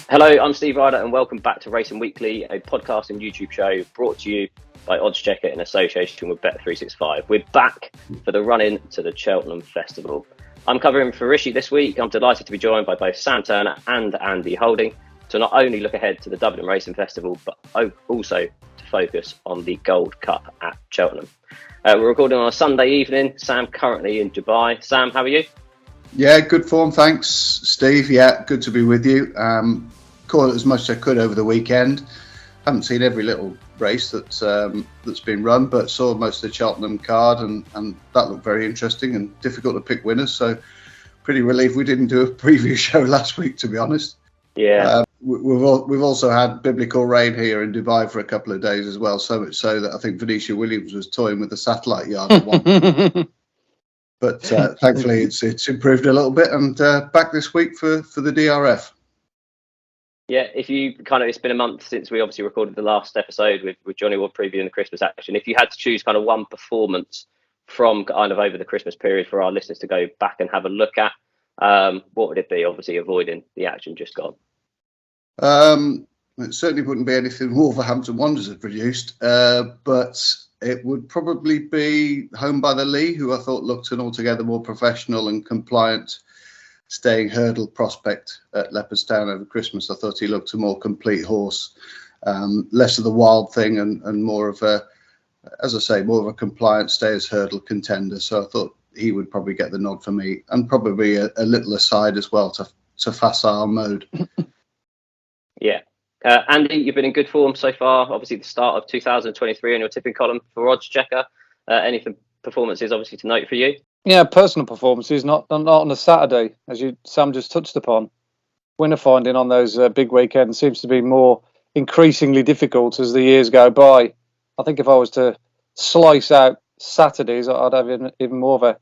Hello, I'm Steve Ryder and welcome back to Racing Weekly, a podcast and YouTube show brought to you by oddschecker in association with Bet365. We're back for the run-in to the Cheltenham Festival. I'm covering for Rishi this week. I'm delighted to be joined by both Sam Turner and Andy Holding to not only look ahead to the Dublin Racing Festival, but also to focus on the Gold Cup at Cheltenham. We're recording on a Sunday evening. Sam currently in Dubai. Sam, how are you? Yeah, good form, thanks, Steve. Yeah, good to be with you. Caught it as much as I could over the weekend. Haven't seen every little race that's been run, but saw most of the Cheltenham card, and that looked very interesting and difficult to pick winners. So pretty relieved we didn't do a preview show last week, to be honest. Yeah. We've also had biblical rain here in Dubai for a couple of days as well, so much so that I think Venetia Williams was toying with the satellite yard at one point. But thankfully it's improved a little bit, and back this week for the DRF. Yeah, it's been a month since we obviously recorded the last episode with Johnny Ward previewing the Christmas action. If you had to choose kind of one performance from kind of over the Christmas period for our listeners to go back and have a look at, what would it be? Obviously avoiding the action just gone. It certainly wouldn't be anything Wolverhampton Wanderers have produced, but it would probably be Home by the Lee, who I thought looked an altogether more professional and compliant staying hurdle prospect at Leopardstown over Christmas. I thought he looked a more complete horse, less of the wild thing and more of a, as I say, more of a compliant stayers hurdle contender. So I thought he would probably get the nod for me, and probably a little aside as well to facile mode. Yeah. Andy, you've been in good form so far. Obviously, the start of 2023 on your tipping column for oddschecker. Any performances obviously to note for you? Yeah, personal performances, not on a Saturday, as Sam just touched upon. Winner finding on those big weekends seems to be more increasingly difficult as the years go by. I think if I was to slice out Saturdays, I'd have even more of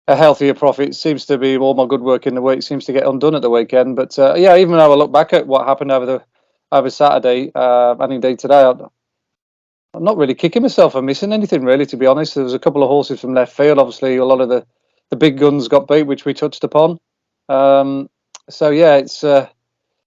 a healthier profit. It seems to be all my good work in the week seems to get undone at the weekend. But yeah, even though I look back at what happened over Saturday and indeed today, I'm not really kicking myself for missing anything, really, to be honest. There was a couple of horses from left field. Obviously, a lot of the big guns got beat, which we touched upon. So yeah,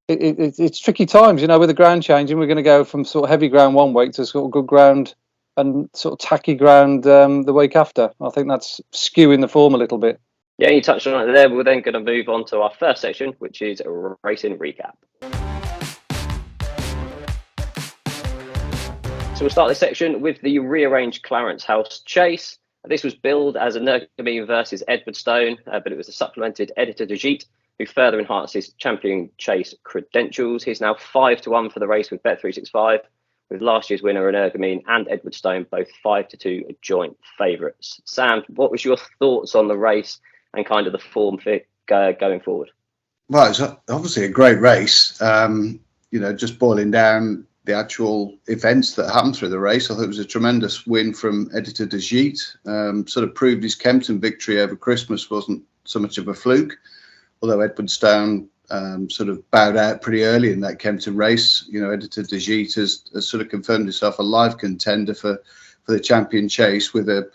it's tricky times, with the ground changing. We're going to go from sort of heavy ground one week to sort of good ground and sort of tacky ground the week after. I think that's skewing the form a little bit. Yeah, you touched on it there. We're then going to move on to our first section, which is a racing recap. So we'll start this section with the rearranged Clarence House Chase. This was billed as a Nergamine versus Edwardstone, but it was a supplemented Editor de Gite, who further enhanced his champion chase credentials. He's now 5-1 for the race with Bet365, with last year's winner Nergamine and Edwardstone both 5-2 joint favourites. Sam, what was your thoughts on the race and kind of the form fit going forward? Well, it's obviously a great race. Just boiling down the actual events that happened through the race, I thought it was a tremendous win from Editor de Gite. Sort of proved his Kempton victory over Christmas wasn't so much of a fluke, although Edwardstone sort of bowed out pretty early in that Kempton race. Editor de Gite has sort of confirmed himself a live contender for the champion chase with a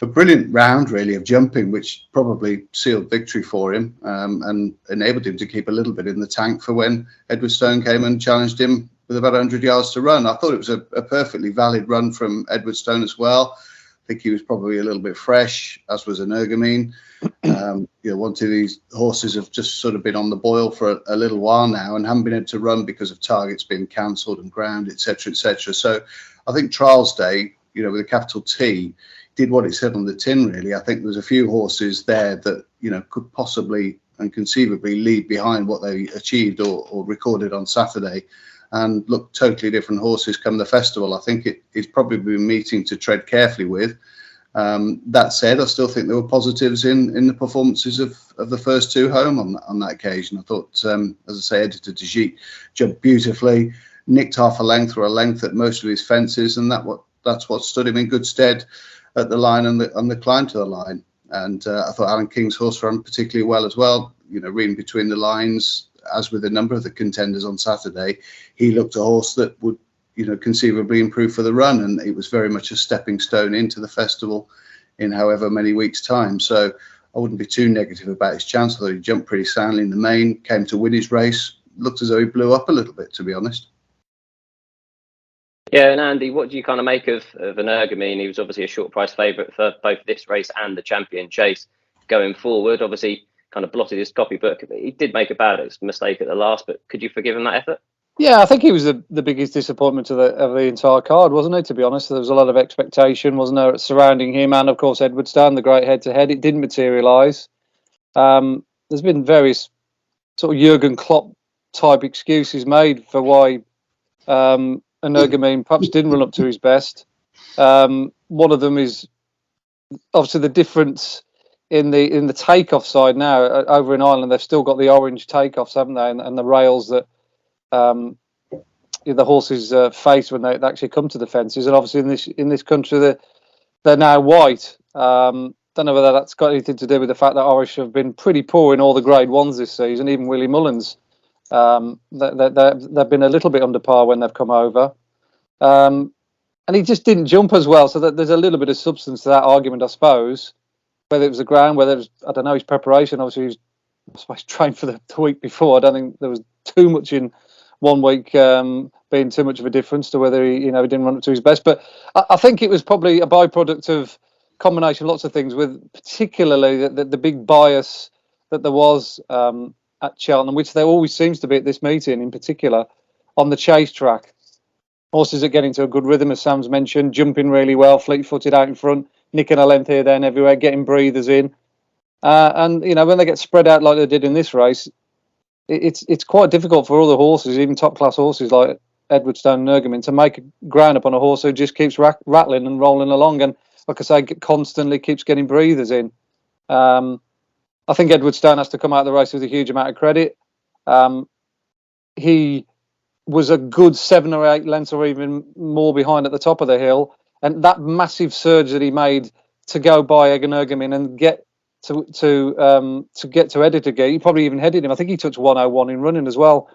brilliant round, really, of jumping, which probably sealed victory for him and enabled him to keep a little bit in the tank for when Edwardstone came and challenged him with about 100 yards to run. I thought it was a perfectly valid run from Edwardstone as well. I think he was probably a little bit fresh, as was Nergamine. One of these horses have just sort of been on the boil for a little while now and haven't been able to run because of targets being cancelled and ground, etc., etc. So I think Trials Day, with a capital T, did what it said on the tin, really. I think there's a few horses there that, could possibly and conceivably leave behind what they achieved or recorded on Saturday, and look totally different horses come the festival. I think it's probably been meeting to tread carefully with. That said, I still think there were positives in the performances of the first two home on that occasion. I thought, as I say, Editor de Gite jumped beautifully, nicked half a length or a length at most of his fences, and that's what stood him in good stead at the line and the climb to the line. And I thought Alan King's horse ran particularly well as well. Reading between the lines, as with a number of the contenders on Saturday, he looked a horse that would, conceivably improve for the run, and it was very much a stepping stone into the festival in however many weeks' time. So I wouldn't be too negative about his chance. I thought he jumped pretty soundly in the main, came to win his race, looked as though he blew up a little bit, to be honest. Yeah, and Andy, what do you kind of make of Energumene? He was obviously a short price favourite for both this race and the Champion Chase going forward. Obviously, kind of blotted his copybook. He did make a bad mistake at the last, but could you forgive him that effort? Yeah, I think he was the biggest disappointment of the entire card, wasn't he? To be honest, there was a lot of expectation, wasn't there, surrounding him, and of course Edwardstone, the great head-to-head. It didn't materialise. There's been various sort of Jurgen Klopp type excuses made for why Energumene perhaps didn't run up to his best. One of them is obviously the difference in the takeoff side now. Over in Ireland, they've still got the orange takeoffs, haven't they, and the rails that the horses face when they actually come to the fences. And obviously in this country, they're now white. Don't know whether that's got anything to do with the fact that Irish have been pretty poor in all the Grade 1s this season. Even Willie Mullins, they've been a little bit under par when they've come over. And he just didn't jump as well. So there's a little bit of substance to that argument, I suppose. Whether it was the ground, whether it was, I don't know, his preparation. Obviously, he was trained for the week before. I don't think there was too much in 1 week being too much of a difference to whether he didn't run up to his best. But I think it was probably a byproduct of combination of lots of things, with particularly the big bias that there was at Cheltenham, which there always seems to be at this meeting in particular, on the chase track. Horses are getting to a good rhythm, as Sam's mentioned, jumping really well, fleet-footed out in front, nicking a length here, there and everywhere, getting breathers in. And, when they get spread out like they did in this race, it's quite difficult for other horses, even top-class horses like Edwardstone and Energumene, to make a ground up on a horse who just keeps rattling and rolling along and, like I say, constantly keeps getting breathers in. I think Edwardstone has to come out of the race with a huge amount of credit. He was a good 7 or 8 lengths or even more behind at the top of the hill. And that massive surge that he made to go by Energumene and get to Editor Gate, he probably even headed him. I think he touched 101 in running as well,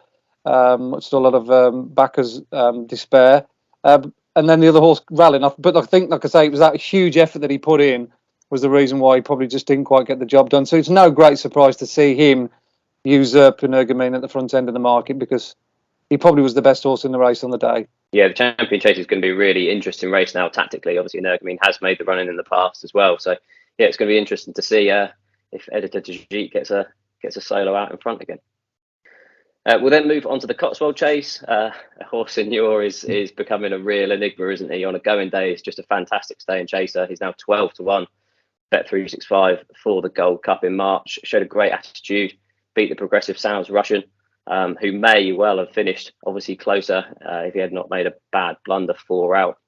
much to a lot of backers' despair. And then the other horse rallying off. But I think, like I say, it was that huge effort that he put in was the reason why he probably just didn't quite get the job done. So it's no great surprise to see him usurp Energumene at the front end of the market, because he probably was the best horse in the race on the day. Yeah, the Champion Chase is going to be a really interesting race now tactically. Obviously, Energumene has made the running in the past as well. So, yeah, it's going to be interesting to see if Editor Tajik gets a solo out in front again. We'll then move on to the Cotswold Chase. Horse Signor is becoming a real enigma, isn't he? On a going day, he's just a fantastic staying chaser. He's now 12-1, Bet365 for the Gold Cup in March. Showed a great attitude, beat the progressive Sounds Russian, who may well have finished obviously closer if he had not made a bad blunder 4 out.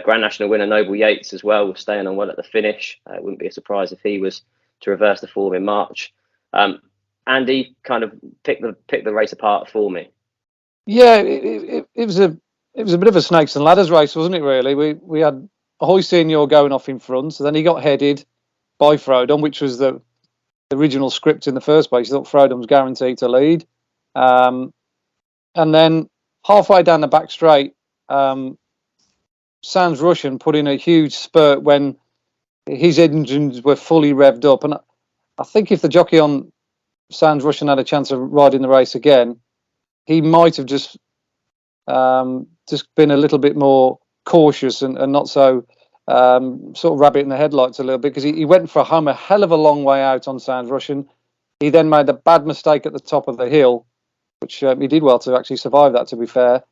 Grand National winner Noble Yates as well was staying on well at the finish. It wouldn't be a surprise if he was to reverse the form in March. Andy kind of picked the race apart for me. Yeah, it was a bit of a snakes and ladders race, wasn't it? Really, we had Ahoy Senior going off in front, so then he got headed by Frodon, which was the original script in the first place. He thought Frodon was guaranteed to lead, and then halfway down the back straight, Sounds Russian put in a huge spurt when his engines were fully revved up, and I think if the jockey on Sounds Russian had a chance of riding the race again, he might have just been a little bit more cautious and not so sort of rabbit in the headlights a little bit, because he went for home a hell of a long way out on Sounds Russian. He then made a bad mistake at the top of the hill, which he did well to actually survive that, to be fair.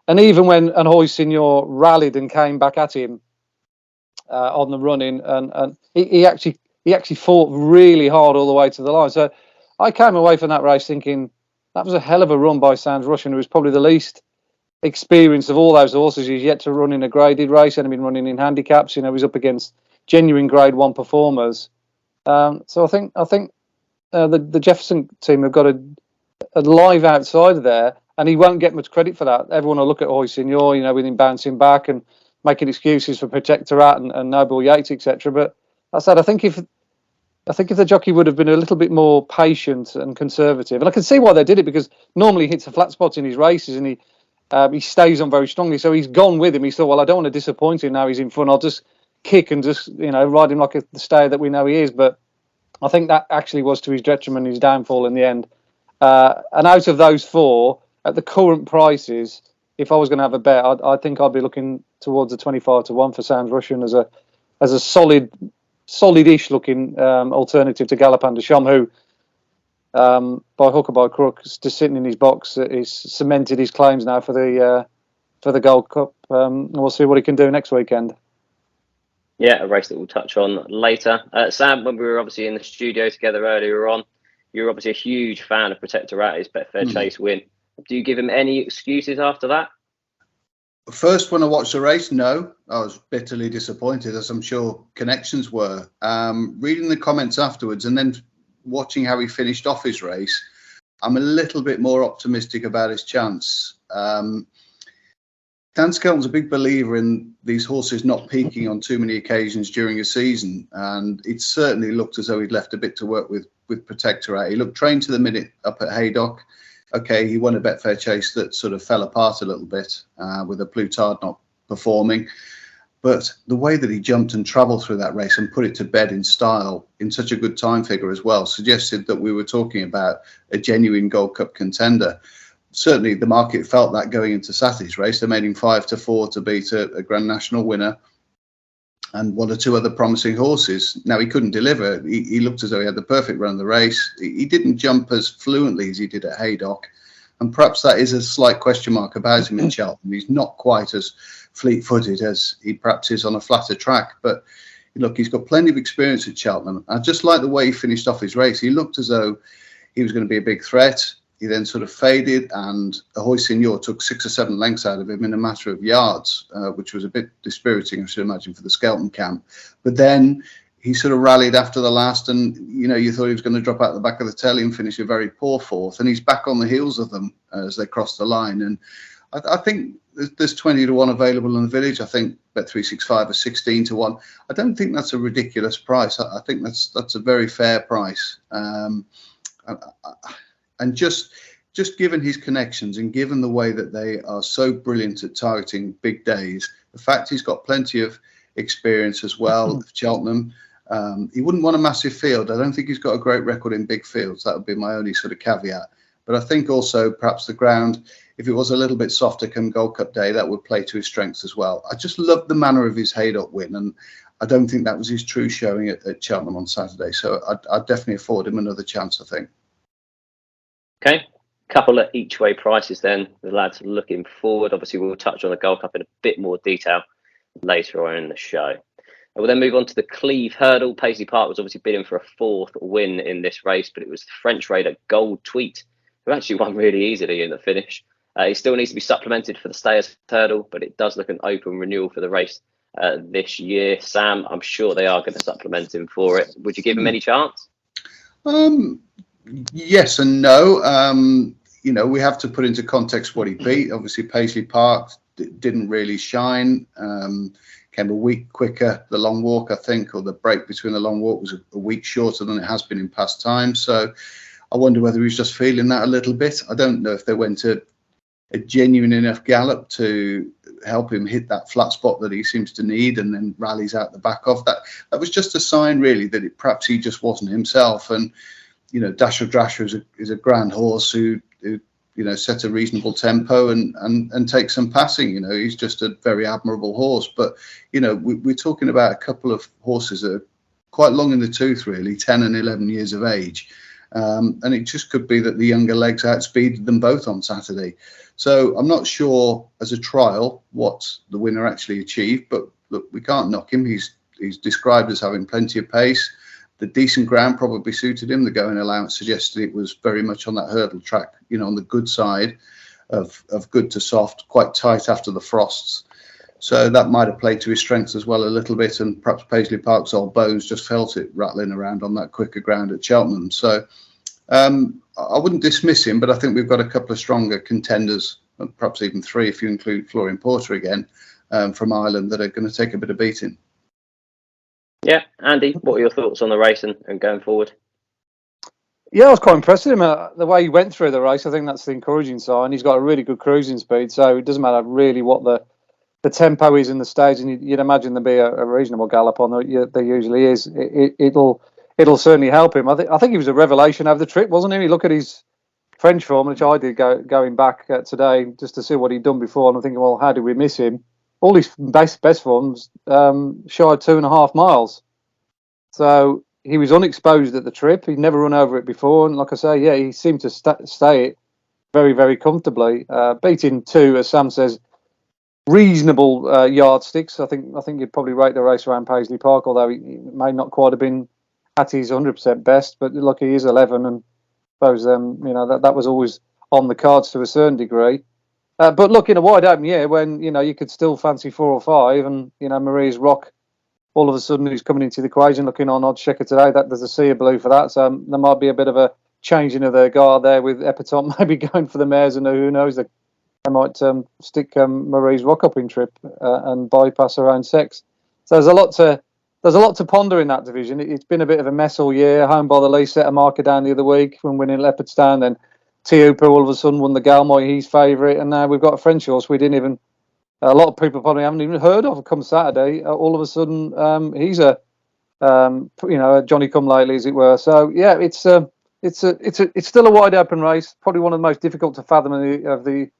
And even when Ahoy Signor rallied and came back at him on the running, and he actually fought really hard all the way to the line. So I came away from that race thinking that was a hell of a run by Sounds Russian, who was probably the least experienced of all those horses. He's yet to run in a graded race, and been running in handicaps. He's up against genuine Grade 1 performers. So I think the Jefferson team have got a live outsider there, and he won't get much credit for that. Everyone will look at Ahoy Signor, with him bouncing back and making excuses for Protectorat and Noble Yates, etc. But I said, I think if the jockey would have been a little bit more patient and conservative, and I can see why they did it, because normally he hits a flat spot in his races and he stays on very strongly. So he's gone with him. He thought, well, I don't want to disappoint him now he's in front. I'll just kick and just ride him like the stayer that we know he is. But I think that actually was to his detriment, his downfall in the end. And out of those four, at the current prices, if I was going to have a bet, I think I'd be looking towards a 25-1 for Sam's Russian as a solid-ish looking alternative to Galopin de Champs, who, by hook or by crook, is just sitting in his box. He's cemented his claims now for the Gold Cup. We'll see what he can do next weekend. Yeah, a race that we'll touch on later. Sam, when we were obviously in the studio together earlier on, you're obviously a huge fan of Protectorat, his Betfair Chase win. Do you give him any excuses after that? First, when I watched the race, no, I was bitterly disappointed, as I'm sure connections were. Reading the comments afterwards and then watching how he finished off his race, I'm a little bit more optimistic about his chance. Dan Skelton's a big believer in these horses not peaking on too many occasions during a season, and it certainly looked as though he'd left a bit to work with Protectorat. He looked trained to the minute up at Haydock. Okay, he won a Betfair Chase that sort of fell apart a little bit with a Plutard not performing. But the way that he jumped and travelled through that race and put it to bed in style, in such a good time figure as well, suggested that we were talking about a genuine Gold Cup contender. Certainly the market felt that going into Saturday's race. They made him 5-4 to beat a Grand National winner and one or two other promising horses. Now, he couldn't deliver. He looked as though he had the perfect run of the race. He didn't jump as fluently as he did at Haydock. And perhaps that is a slight question mark about him in Cheltenham. He's not quite as fleet-footed as he perhaps is on a flatter track. But look, he's got plenty of experience at Cheltenham. I just like the way he finished off his race. He looked as though he was going to be a big threat. He then sort of faded, and Ahoy Signor took 6 or 7 lengths out of him in a matter of yards, which was a bit dispiriting, I should imagine, for the Skelton camp. But then he sort of rallied after the last, and you thought he was going to drop out the back of the telly and finish a very poor fourth, and he's back on the heels of them as they cross the line. And I think there's 20-1 available in the village. I think Bet365 is 16-1. I don't think that's a ridiculous price. I think that's a very fair price. And just given his connections and given the way that they are so brilliant at targeting big days, the fact he's got plenty of experience as well of Cheltenham, he wouldn't want a massive field. I don't think he's got a great record in big fields. That would be my only sort of caveat. But I think also perhaps the ground, if it was a little bit softer come Gold Cup day, that would play to his strengths as well. I just loved the manner of his Haydock win, and I don't think that was his true showing at Cheltenham on Saturday. So I'd definitely afford him another chance, I think. Okay, couple of each way prices then. The lads looking forward. Obviously, we'll touch on the Gold Cup in a bit more detail later on in the show. We'll then move on to the Cleve Hurdle. Paisley Park was obviously bidding for a 4th win in this race, but it was the French raider Gold Tweet who actually won really easily in the finish. He still needs to be supplemented for the Stayers Hurdle, but it does look an open renewal for the race this year. Sam, I'm sure they are going to supplement him for it. Would you give him any chance? Yes and no. We have to put into context what he beat. Obviously, Paisley Park didn't really shine. Came a week quicker. The long walk, I think, or the break between the long walk was a week shorter than it has been in past times. So I wonder whether he's just feeling that a little bit. I don't know if they went to a genuine enough gallop to help him hit that flat spot that he seems to need and then rallies out the back of that. That was just a sign, really, that perhaps he just wasn't himself. And Dasher Drasher is a grand horse who sets a reasonable tempo and takes some passing. He's just a very admirable horse. But we're talking about a couple of horses that are quite long in the tooth, really, 10 and 11 years of age, and it just could be that the younger legs outspeeded them both on Saturday. So I'm not sure as a trial what the winner actually achieved. But look, we can't knock him. He's described as having plenty of pace. The decent ground probably suited him. The going allowance suggested it was very much on that hurdle track, on the good side of good to soft, quite tight after the frosts. So that might have played to his strengths as well a little bit. And perhaps Paisley Park's old bones just felt it rattling around on that quicker ground at Cheltenham. So I wouldn't dismiss him, but I think we've got a couple of stronger contenders, perhaps even 3 if you include Florian Porter again, from Ireland, that are going to take a bit of beating. Yeah, Andy, what are your thoughts on the race and going forward? Yeah, I was quite impressed with him. The way he went through the race, I think that's the encouraging sign. He's got a really good cruising speed, so it doesn't matter really what the tempo is in the stage, and you'd imagine there'd be a reasonable gallop on there usually is. It'll certainly help him. I think he was a revelation over the trip, wasn't he? You look at his French form, which I did going back today just to see what he'd done before, and I'm thinking, well, how did we miss him? All his best forms shy of 2.5 miles. So he was unexposed at the trip. He'd never run over it before, and like I say, yeah, he seemed to stay it very, very comfortably, beating two, as Sam says, reasonable yardsticks. I think you'd probably rate the race around Paisley Park, although he may not quite have been at his 100% best. But look, he is 11, and I suppose that was always on the cards to a certain degree. But look, in a wide open year, when you could still fancy 4 or 5, and Marie's Rock all of a sudden who's coming into the equation, looking on oddschecker today, that there's a sea of blue for that. So there might be a bit of a changing of their guard there with Epitome maybe going for the mares, and who knows, they might stick Marie's Rock up in trip and bypass her own sex. So there's a lot to ponder in that division. It's been a bit of a mess all year. Home by the Lee set a marker down the other week from winning Leopardstown. Then T-Hooper all of a sudden won the Galmoy, he's favourite, and now we've got a French horse a lot of people probably haven't even heard of come Saturday. All of a sudden, he's a Johnny come lately, as it were. So yeah, it's still a wide open race. Probably one of the most difficult to fathom of the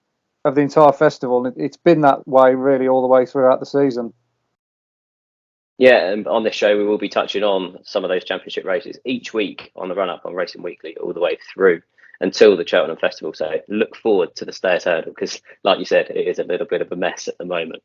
entire festival. It's been that way really all the way throughout the season. Yeah, and on this show we will be touching on some of those championship races each week on the run-up on Racing Weekly all the way through until the Cheltenham Festival. So look forward to the Stayers Hurdle because, like you said, it is a little bit of a mess at the moment.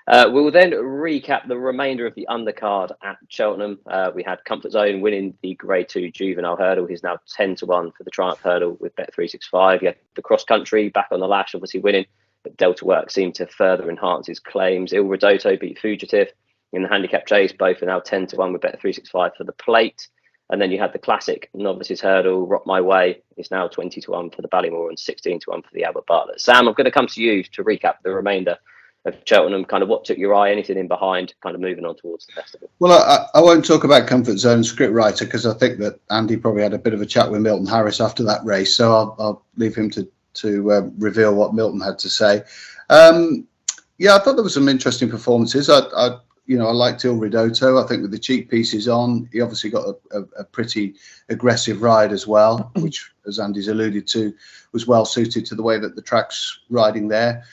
We'll then recap the remainder of the undercard at Cheltenham. We had Comfort Zone winning the Grade 2 Juvenile Hurdle. He's now 10-1 for the Triumph Hurdle with Bet365. You had the Cross Country back on the lash, obviously winning, but Delta Work seemed to further enhance his claims. Il Ridotto beat Fugitive in the handicap chase. Both are now 10-1 with Bet365 for the plate. And then you had the classic Novices Hurdle, Rock My Way, is now 20-1 for the Ballymore and 16-1 for the Albert Bartlett. Sam, I'm going to come to you to recap the remainder of Cheltenham, kind of what took your eye, anything in behind, kind of moving on towards the festival. Well, I won't talk about Comfort Zone script writer because I think that Andy probably had a bit of a chat with Milton Harris after that race, so I'll leave him to reveal what Milton had to say. Yeah, I thought there were some interesting performances. I liked Il Ridotto. I think with the cheek pieces on, he obviously got a pretty aggressive ride as well, which, as Andy's alluded to, was well suited to the way that the track's riding there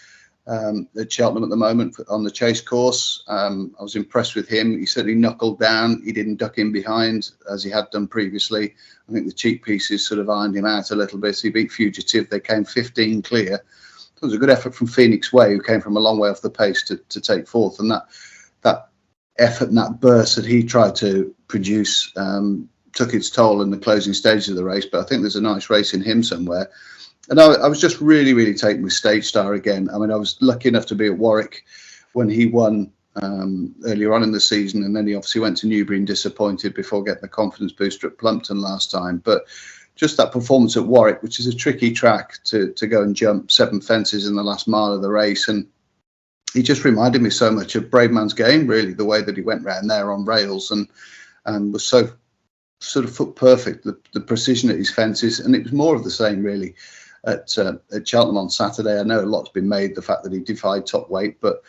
at Cheltenham at the moment on the chase course. I was impressed with him. He certainly knuckled down. He didn't duck in behind as he had done previously. I think the cheek pieces sort of ironed him out a little bit. So he beat Fugitive. They came 15 clear. It was a good effort from Phoenix Way, who came from a long way off the pace to take fourth. And that effort and that burst that he tried to produce took its toll in the closing stages of the race. But I think there's a nice race in him somewhere. And I was just really, really taken with Stage Star again. I mean, I was lucky enough to be at Warwick when he won earlier on in the season. And then he obviously went to Newbury and disappointed before getting the confidence booster at Plumpton last time. But just that performance at Warwick, which is a tricky track to go and jump 7 fences in the last mile of the race. And he just reminded me so much of Brave Man's Game, really, the way that he went round there on rails and was so sort of foot perfect, the precision at his fences. And it was more of the same, really, at Cheltenham on Saturday. I know a lot's been made the fact that he defied top weight, but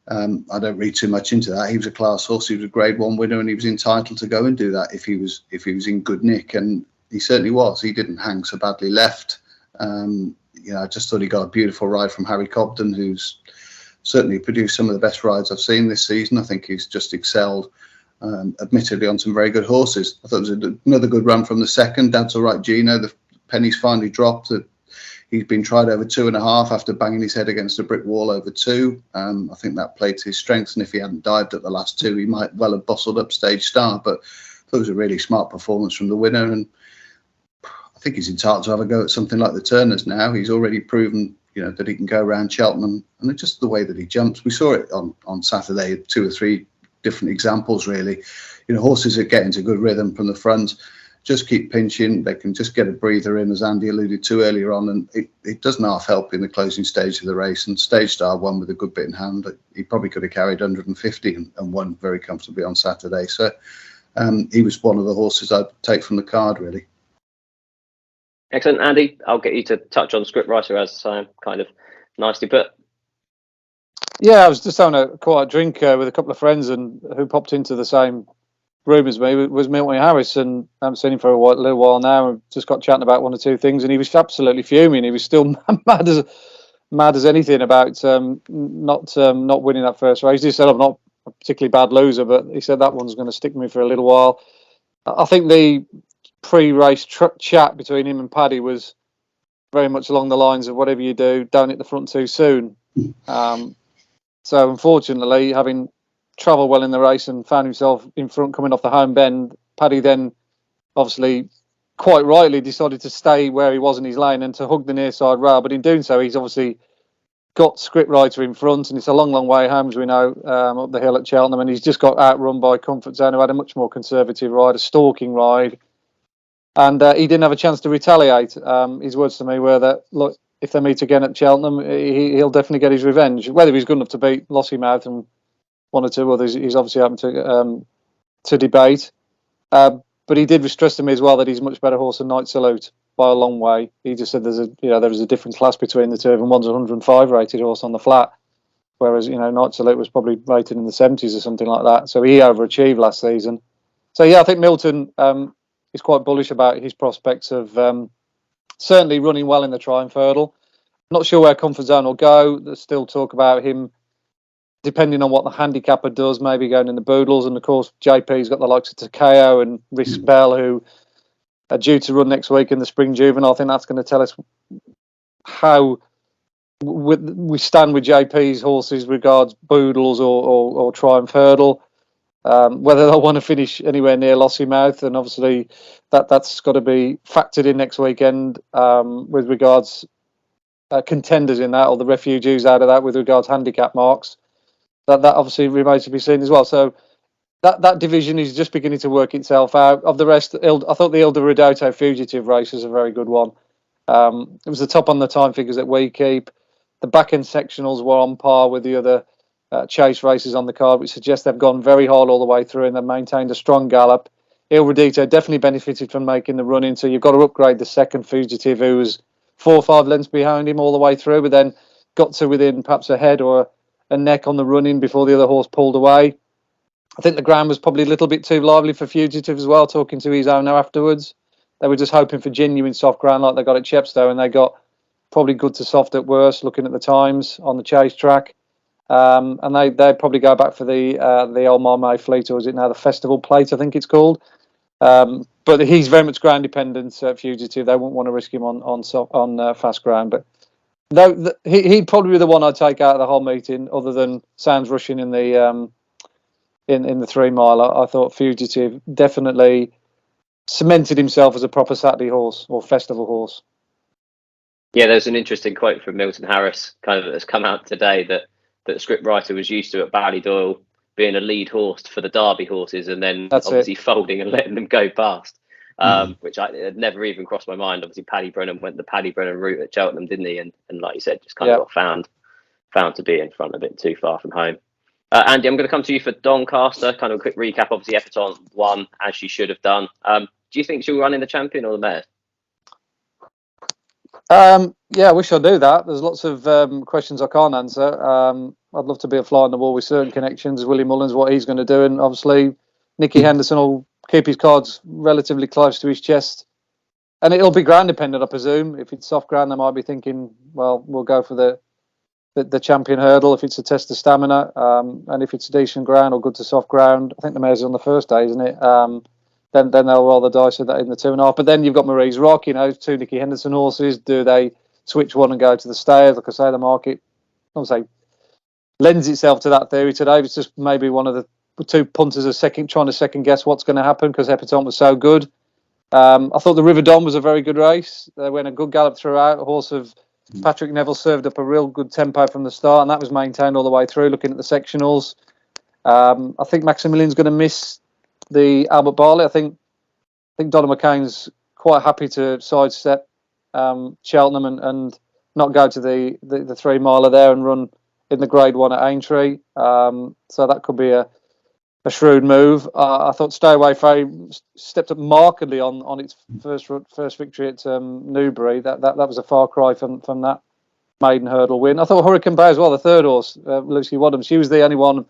I don't read too much into that. He was a class horse. He was a Grade 1 winner, and he was entitled to go and do that if he was in good nick, and he certainly was. He didn't hang so badly left. I just thought he got a beautiful ride from Harry Cobden, who's certainly produced some of the best rides I've seen this season. I think he's just excelled, admittedly, on some very good horses. I thought it was another good run from the second. Dad's All Right Gino, the pennies finally dropped. He's been tried over 2.5 after banging his head against a brick wall over 2. I think that played to his strengths, and if he hadn't dived at the last 2, he might well have bustled up Stage Star. But it was a really smart performance from the winner, and I think he's entitled to have a go at something like the Turners now. He's already proven that he can go around Cheltenham, and just the way that he jumps. We saw it on Saturday, 2 or 3 different examples, really. Horses that get into good rhythm from the front just keep pinching. They can just get a breather in, as Andy alluded to earlier on, and it doesn't half help in the closing stage of the race. And Stage Star won with a good bit in hand. He probably could have carried 150 and won very comfortably on Saturday. So he was one of the horses I'd take from the card, really. Excellent. Andy, I'll get you to touch on scriptwriter, as kind of nicely put. Yeah, I was just having a quiet drink with a couple of friends and who popped into the same rumours me was Milton Harris, and I haven't seen him for a little while now. I've just got chatting about one or two things, and he was absolutely fuming. He was still mad as anything about not winning that first race. He said, "I'm not a particularly bad loser," but he said that one's going to stick with me for a little while. I think the pre-race chat between him and Paddy was very much along the lines of whatever you do, don't hit the front too soon. So unfortunately, having travelled well in the race and found himself in front coming off the home bend, Paddy then obviously quite rightly decided to stay where he was in his lane and to hug the near side rail. But in doing so, he's obviously got Script Writer in front, and it's a long way home, as we know, up the hill at Cheltenham, and he's just got outrun by Comfort Zone, who had a much more conservative ride, a stalking ride. And he didn't have a chance to retaliate. His words to me were that, look, if they meet again at Cheltenham, he'll definitely get his revenge. Whether he's good enough to beat Lossiemouth and one or two others, he's obviously open to debate. But he did stress to me as well that he's a much better horse than Night Salute by a long way. He just said there is a different class between the two of them. One's a 105 rated horse on the flat, whereas Night Salute was probably rated in the 70s or something like that. So he overachieved last season. So yeah, I think Milton is quite bullish about his prospects of certainly running well in the Triumph Hurdle. Not sure where Comfort Zone will go. There's still talk about him, depending on what the handicapper does, maybe going in the Boodles. And of course, JP's got the likes of Takeo and Risk Bell, who are due to run next week in the Spring Juvenile. I think that's going to tell us how we stand with JP's horses regards Boodles or Triumph Hurdle. Whether they'll want to finish anywhere near Lossiemouth, and obviously that's got to be factored in next weekend with regards contenders in that, or the refugees out of that with regards handicap marks. That obviously remains to be seen as well. So that division is just beginning to work itself out. Of the rest, I thought the Il Doradoto Fugitive race was a very good one. It was the top on the time figures that we keep. The back end sectionals were on par with the other chase races on the card, which suggests they've gone very hard all the way through and they've maintained a strong gallop. Il Rodito definitely benefited from making the run in, so you've got to upgrade the second Fugitive, who was 4 or 5 lengths behind him all the way through, but then got to within perhaps a head or a neck on the run in before the other horse pulled away. I think the ground was probably a little bit too lively for Fugitive as well, talking to his owner afterwards. They were just hoping for genuine soft ground like they got at Chepstow, and they got probably good to soft at worst, looking at the times on the chase track. And they'd probably go back for the old Marmay Fleet, or is it now the Festival Plate, I think it's called. But he's very much ground dependent, Fugitive. They wouldn't want to risk him on fast ground. But no, he'd probably be the one I'd take out of the whole meeting, other than Sounds Rushing in the in the 3 mile. I thought Fugitive definitely cemented himself as a proper Saturday horse or festival horse. Yeah, there's an interesting quote from Milton Harris, kind of that's come out today, that Script Writer was used to at Ballydoyle being a lead horse for the Derby horses, and then obviously folding and letting them go past, which had never even crossed my mind. Obviously, Paddy Brennan went the Paddy Brennan route at Cheltenham, didn't he? And like you said, just kind of got found to be in front a bit too far from home. Andy, I'm going to come to you for Doncaster. Kind of a quick recap. Obviously, Epatante won, as she should have done. Do you think she'll run in the Champion or the Mares? Yeah, I wish I knew that. There's lots of questions I can't answer. I'd love to be a fly on the wall with certain connections. Willie Mullins, what he's going to do, and obviously Nicky Henderson will keep his cards relatively close to his chest. And it'll be ground dependent, I presume. If it's soft ground, they might be thinking, well, we'll go for the Champion Hurdle if it's a test of stamina. And if it's decent ground or good to soft ground, I think the Mares is on the first day, isn't it? Then they'll roll the dice with that in the 2.5. But then you've got Marie's Rock, 2 Nicky Henderson horses. Do they switch one and go to the stayers? Like I say, the market, I would say, lends itself to that theory today. It's just maybe one of the 2 punters are trying to second guess what's going to happen because Epatante was so good. I thought the River Don was a very good race. They went a good gallop throughout. A horse of Patrick Neville served up a real good tempo from the start, and that was maintained all the way through, looking at the sectionals. I think Maximilian's going to miss the Albert Barley. I think Donna McCain's quite happy to sidestep Cheltenham and not go to the 3 miler there and run in the Grade 1 at Aintree. So that could be a shrewd move. I thought Stay Away Fame stepped up markedly on its first victory at Newbury. That was a far cry from that maiden hurdle win. I thought Hurricane Bay as well, the third horse, Lucy Wadham. She was the only one,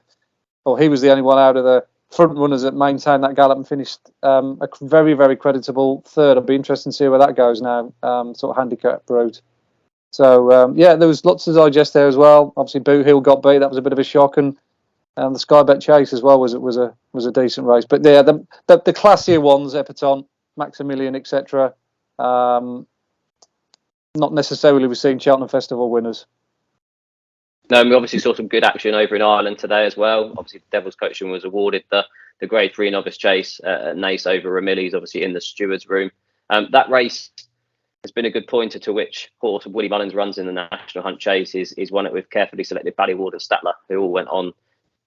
or he was the only one out of the front runners that maintained that gallop and finished a very, very creditable third. I'd be interested to see where that goes now, sort of handicap route. So, yeah, there was lots to digest there as well. Obviously, Boot Hill got beat. That was a bit of a shock. And the Sky Bet Chase as well was a decent race. But yeah, the classier ones, Epatante, Maximilian, etc. Not necessarily we've seen Cheltenham Festival winners. No, we obviously saw some good action over in Ireland today as well. Obviously, the Devil's Coaching was awarded the Grade 3 Novice Chase at Naas over Ramillies, obviously in the Stewards' Room. That race has been a good pointer to which horse Willie Mullins runs in the National Hunt Chase. Is won it with carefully selected Ballyward and Statler, who all went on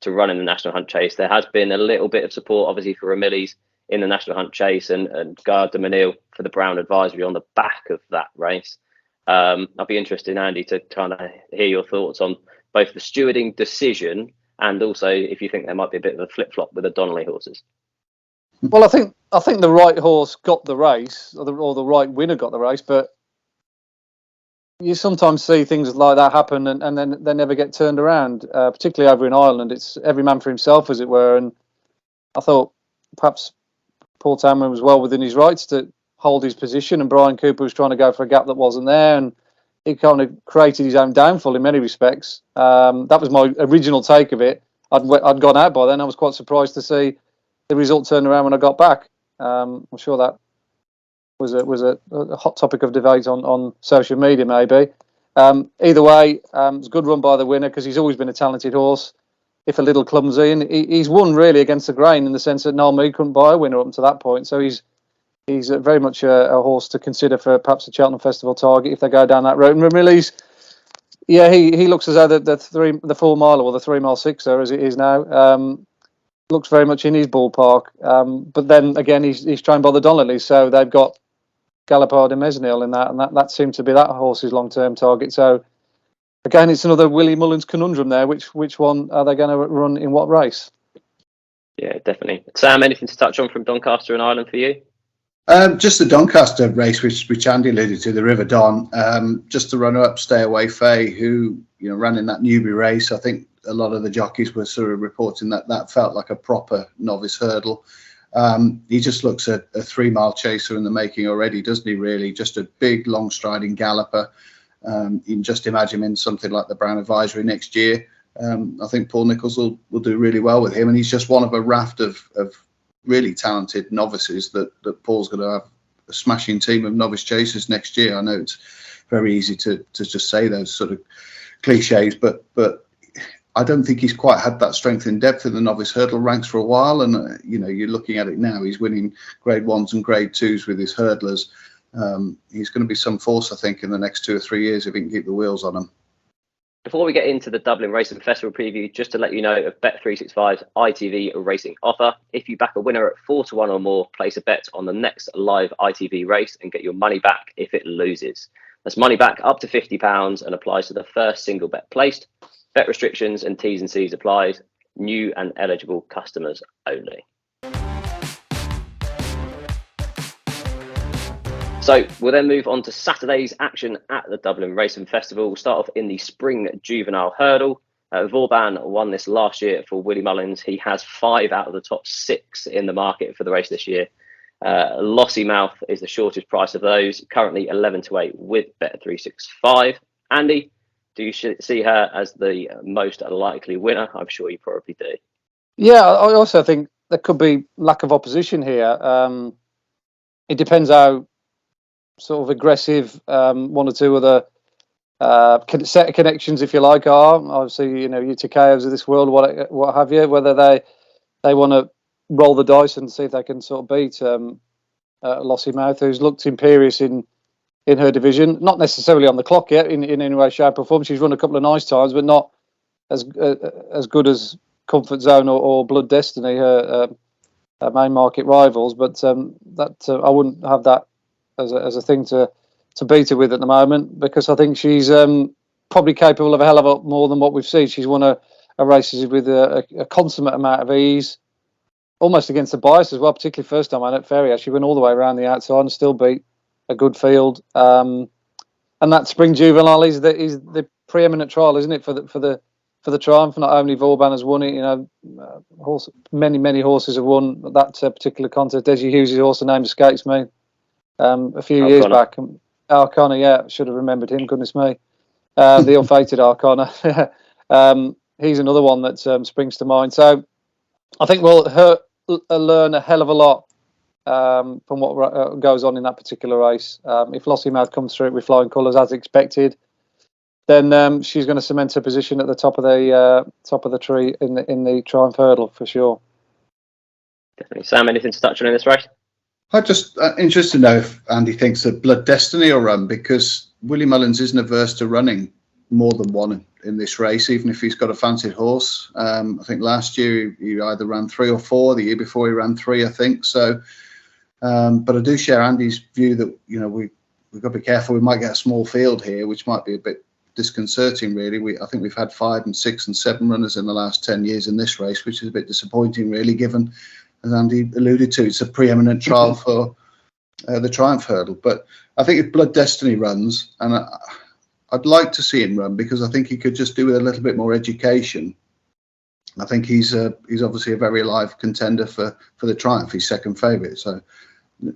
to run in the National Hunt Chase. There has been a little bit of support, obviously, for Ramillies in the National Hunt Chase and Gare de Menil for the Brown Advisory on the back of that race. I'd be interested, Andy, to kind of hear your thoughts on both the stewarding decision and also if you think there might be a bit of a flip-flop with the Donnelly horses. Well, I think the right horse got the race, or the right winner got the race, but you sometimes see things like that happen and then they never get turned around, particularly over in Ireland. It's every man for himself, as it were, and I thought perhaps Paul Tamlin was well within his rights to hold his position, and Brian Cooper was trying to go for a gap that wasn't there, and he kind of created his own downfall in many respects. That was my original take of it. I'd gone out by then. I was quite surprised to see the result turned around when I got back. I'm sure that was a hot topic of debate on social media, maybe. Either way, it's a good run by the winner because he's always been a talented horse, if a little clumsy. And he's won really against the grain in the sense that Noel Mead couldn't buy a winner up to that point. So he's very much a horse to consider for perhaps a Cheltenham Festival target if they go down that road. And Ramillies, yeah, he looks as though the 4 mile or the 3 mile sixer as it is now looks very much in his ballpark. But then again, he's trained by the Donnellys, so they've got Galopard and Mesnil in that, and that seemed to be that horse's long term target. So again, it's another Willie Mullins conundrum there. Which one are they going to run in what race? Yeah, definitely. Sam, anything to touch on from Doncaster and Ireland for you? Just the Doncaster race, which Andy alluded to, the River Don. Just the runner-up, Stay Away Faye, who ran in that Newbury race. I think a lot of the jockeys were sort of reporting that felt like a proper novice hurdle. He just looks a 3 mile chaser in the making already, doesn't he? Really, just a big, long striding galloper. You can just imagine him in something like the Brown Advisory next year. I think Paul Nicholls will do really well with him, and he's just one of a raft of really talented novices that Paul's going to have a smashing team of novice chasers next year. I know it's very easy to just say those sort of cliches, but I don't think he's quite had that strength and depth in the novice hurdle ranks for a while. And you're looking at it now, he's winning grade 1s and grade 2s with his hurdlers. He's going to be some force, I think, in the next 2 or 3 years if he can keep the wheels on him. Before we get into the Dublin Racing Festival preview, just to let you know of Bet365's ITV racing offer. If you back a winner at 4-1 or more, place a bet on the next live ITV race and get your money back if it loses. That's money back up to £50 and applies to the first single bet placed. Bet restrictions and T's and C's applies. New and eligible customers only. So we'll then move on to Saturday's action at the Dublin Racing Festival. We'll start off in the Spring Juvenile Hurdle. Vauban won this last year for Willie Mullins. He has 5 out of the top 6 in the market for the race this year. Lossy Mouth is the shortest price of those, currently 11-8 with Bet365. Andy, do you see her as the most likely winner? I'm sure you probably do. Yeah, I also think there could be lack of opposition here. It depends how sort of aggressive one or two other set of connections, if you like, are. Obviously, your Takayos of this world, what have you, whether they want to roll the dice and see if they can sort of beat Lossy Mouth, who's looked imperious in her division, not necessarily on the clock yet in any way, shape or form. She's run a couple of nice times, but not as good as Comfort Zone or Blood Destiny, her main market rivals. But I wouldn't have that as a thing to beat her with at the moment, because I think she's probably capable of a hell of a lot more than what we've seen. She's won a races with a consummate amount of ease, almost against the bias as well, particularly first time out at Ferrier. She went all the way around the outside and still beat a good field. And that Spring Juvenile is the preeminent trial, isn't it, for for the Triumph. Not only Vauban has won it, many horses have won that particular contest. Desi Hughes' horse, the name escapes me. A few years back, Arcana, yeah, should have remembered him. Goodness me, the ill-fated Arcana. He's another one that springs to mind. So I think we'll learn a hell of a lot from what goes on in that particular race. If Lossiemouth comes through it with flying colours as expected, then she's going to cement her position at the top of the tree in the Triumph Hurdle for sure. Definitely. Sam, anything to touch on in this race? I'm just interested to know if Andy thinks that Blood Destiny will run, because Willie Mullins isn't averse to running more than one in this race, even if he's got a fancied horse. I think last year he either ran 3 or 4. The year before he ran 3, I think. So, but I do share Andy's view that we've got to be careful. We might get a small field here, which might be a bit disconcerting, really. I think we've had 5 and 6 and 7 runners in the last 10 years in this race, which is a bit disappointing, really, given, as Andy alluded to, it's a preeminent trial for the Triumph Hurdle. But I think if Blood Destiny runs, and I'd like to see him run, because I think he could just do with a little bit more education. I think he's obviously a very live contender for the Triumph. He's second favourite, so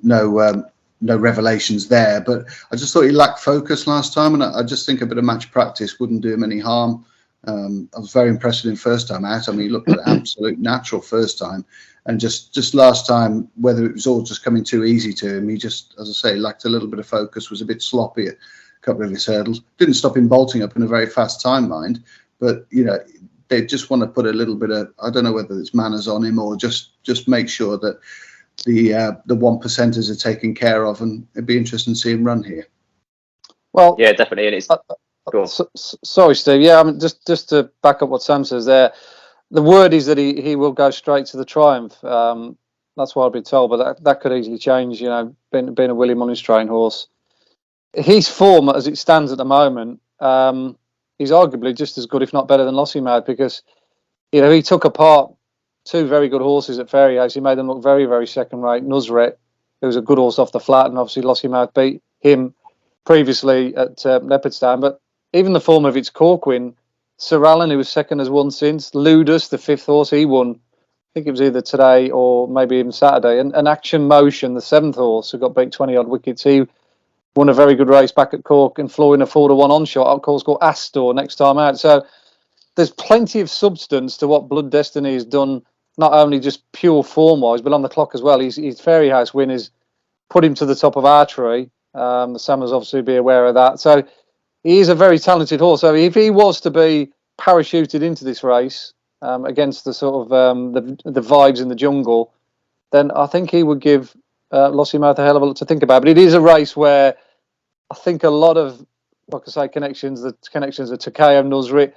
no revelations there. But I just thought he lacked focus last time, and I just think a bit of match practice wouldn't do him any harm. I was very impressed with him first time out. I mean, he looked at absolute natural first time, and just last time, whether it was all just coming too easy to him, he just, as I say, lacked a little bit of focus, was a bit sloppy at a couple of his hurdles. Didn't stop him bolting up in a very fast time, mind, but they just want to put a little bit of, I don't know whether it's manners on him or just make sure that the 1%ers are taken care of, and it'd be interesting to see him run here. Well, yeah, definitely. And it's sorry, Steve. Yeah, I mean, just to back up what Sam says there, the word is that he will go straight to the Triumph. That's what I've been told, but that could easily change. Being a Willie Mullins trained horse, his form as it stands at the moment, he's arguably just as good, if not better, than Lossiemouth, because he took apart 2 very good horses at Fairyhouse. He made them look very, very second-rate. Nusret, who was a good horse off the flat, and obviously Lossiemouth beat him previously at Leopardstown. But even the form of its Corquin, Sir Alan, who was second, has won since. Ludus, the 5th horse, he won. I think it was either today or maybe even Saturday. And Action Motion, the 7th horse, who got beat 20-odd wickets, he won a very good race back at Cork and flooring a 4-1 onshot. Of course, called Astor next time out. So there's plenty of substance to what Blood Destiny has done, not only just pure form-wise, but on the clock as well. His Fairyhouse win has put him to the top of our tree. The Sammers obviously be aware of that. So he is a very talented horse. So if he was to be parachuted into this race against the sort of the vibes in the jungle, then I think he would give Lossiemouth a hell of a lot to think about. But it is a race where I think a lot of, like I say, connections of Takeo, Nusret,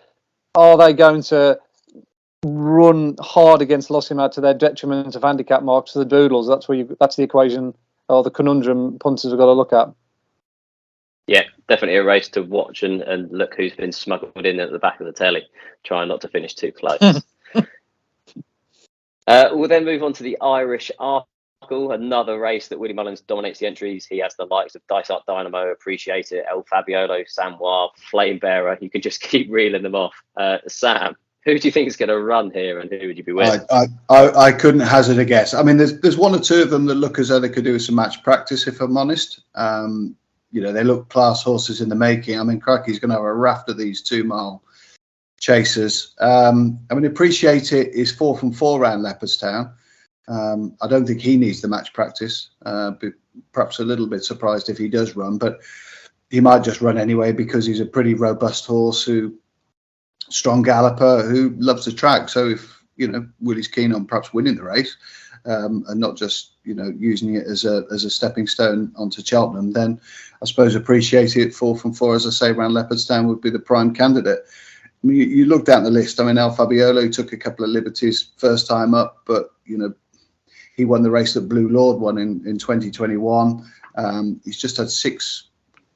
are they going to run hard against Lossiemouth to their detriment of handicap marks to the Doodles? That's the equation or the conundrum punters have got to look at. Yeah, definitely a race to watch and look who's been smuggled in at the back of the telly, trying not to finish too close. We'll then move on to the Irish Arkle, another race that Willie Mullins dominates the entries. He has the likes of Dice Art Dynamo, Appreciate It, El Fabiolo, Samoa, Flame Bearer. You can just keep reeling them off. Sam, who do you think is going to run here, and who would you be with? I couldn't hazard a guess. I mean, there's 1 or 2 of them that look as though they could do with some match practice, if I'm honest. They look class horses in the making. I mean, Cracky's going to have a raft of these 2-mile chasers. I mean, Appreciate It is 4 from 4 round Leopardstown. I don't think he needs the match practice. Perhaps a little bit surprised if he does run, but he might just run anyway, because he's a pretty robust horse, strong galloper who loves the track. So if Willie's keen on perhaps winning the race and not just using it as a stepping stone onto Cheltenham, then I suppose Appreciate It 4 from 4, as I say, around Leopardstown would be the prime candidate. I mean, you look down the list. I mean, El Fabiolo took a couple of liberties first time up, but he won the race that Blue Lord won in 2021. He's just had 6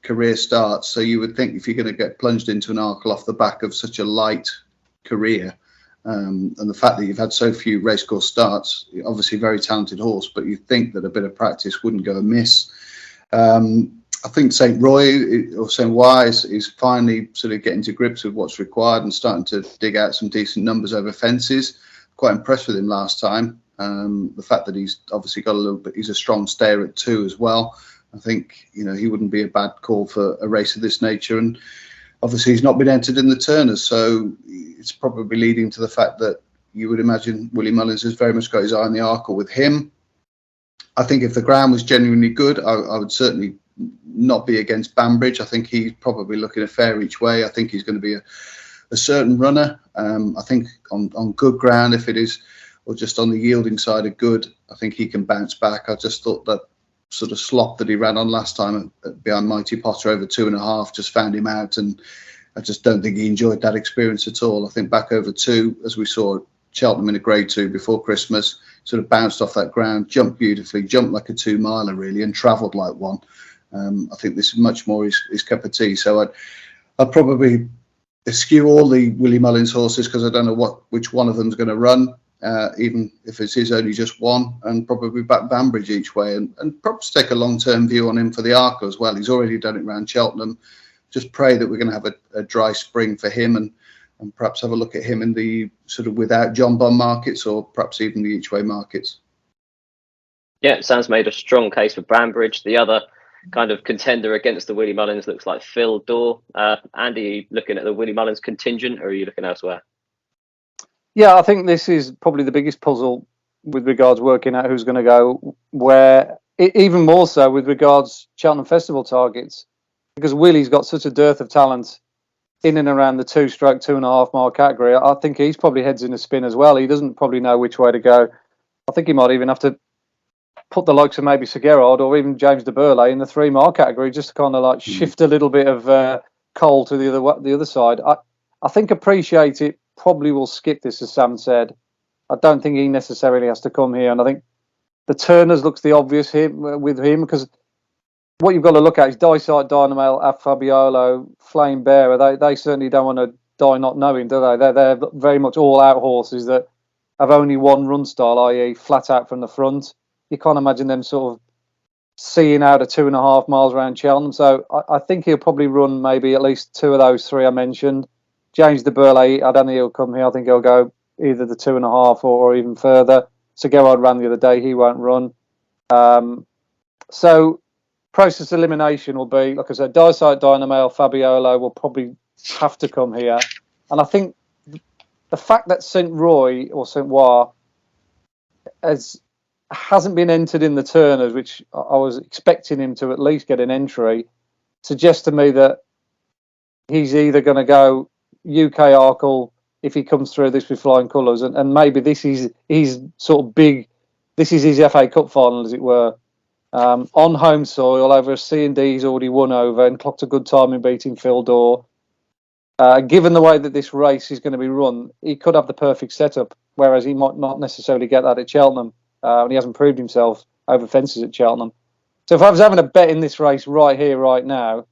career starts, so you would think if you're going to get plunged into an Arkle off the back of such a light career, and the fact that you've had so few racecourse starts, obviously very talented horse, but you think that a bit of practice wouldn't go amiss. I think St. Roy or St. Wise is finally sort of getting to grips with what's required and starting to dig out some decent numbers over fences. Quite impressed with him last time. The fact that he's obviously got a little bit, he's a strong stayer at 2 as well. I think, he wouldn't be a bad call for a race of this nature. And obviously he's not been entered in the Turners, so it's probably leading to the fact that you would imagine Willie Mullins has very much got his eye on the Arkle with him. I think if the ground was genuinely good, I would certainly not be against Banbridge. I think he's probably looking a fair each way. I think he's going to be a certain runner. I think on good ground, if it is, or just on the yielding side of good, I think he can bounce back. I just thought that sort of slop that he ran on last time behind Mighty Potter over 2.5 just found him out, and I just don't think he enjoyed that experience at all. I think back over 2, as we saw Cheltenham in a Grade 2 before Christmas, sort of bounced off that ground, jumped beautifully, jumped like a 2-miler really, and travelled like one. I think this is much more his cup of tea. So I'd probably eschew all the Willie Mullins horses because I don't know which one of them's going to run, even if it is only just one, and probably back Banbridge each way, and perhaps take a long-term view on him for the Arkle as well. He's already done it around Cheltenham. Just pray that we're going to have a dry spring for him, and perhaps have a look at him in the sort of without John Bond markets, or perhaps even the each way markets. Yeah, Sam's made a strong case for Banbridge. The other kind of contender against the Willie Mullins looks like Phil Dorr. Andy, are you looking at the Willie Mullins contingent, or are you looking elsewhere? Yeah, I think this is probably the biggest puzzle with regards working out who's going to go where, even more so with regards Cheltenham Festival targets, because Willie's got such a dearth of talent in and around the 2-2.5 mile category. I think he's probably heads in a spin as well. He doesn't probably know which way to go. I think he might even have to put the likes of maybe Sir Gerard or even James de Burley in the 3 mile category, just to kind of like shift a little bit of coal to the other side. I think Appreciate It probably will skip this, as Sam said. I don't think he necessarily has to come here, and I think the Turners looks the obvious here with him, because what you've got to look at is Dysart, Dynamo, Fabiolo, Flame Bearer. They certainly don't want to die not knowing, do they? They're very much all-out horses that have only one run style, i.e. flat out from the front. You can't imagine them sort of seeing out a 2.5 miles around Cheltenham. So I think he'll probably run maybe at least 2 of those 3 I mentioned. James de Burley, I don't think he'll come here. I think he'll go either the 2.5 or even further. Sir Gerard ran the other day. He won't run. So process elimination will be, like I said, Dysart, Dynamo, Fabiolo will probably have to come here. And I think the fact that St. Roy or St. War hasn't been entered in the Turners, which I was expecting him to at least get an entry, suggests to me that he's either going to go UK Arkle if he comes through this with flying colours, and maybe this is his sort of big, this is his FA Cup final, as it were, on home soil over a C&D he's already won over and clocked a good time in beating Phil Dorr. Given the way that this race is going to be run, he could have the perfect setup, whereas he might not necessarily get that at Cheltenham. And he hasn't proved himself over fences at Cheltenham. So if I was having a bet in this race right here, right now,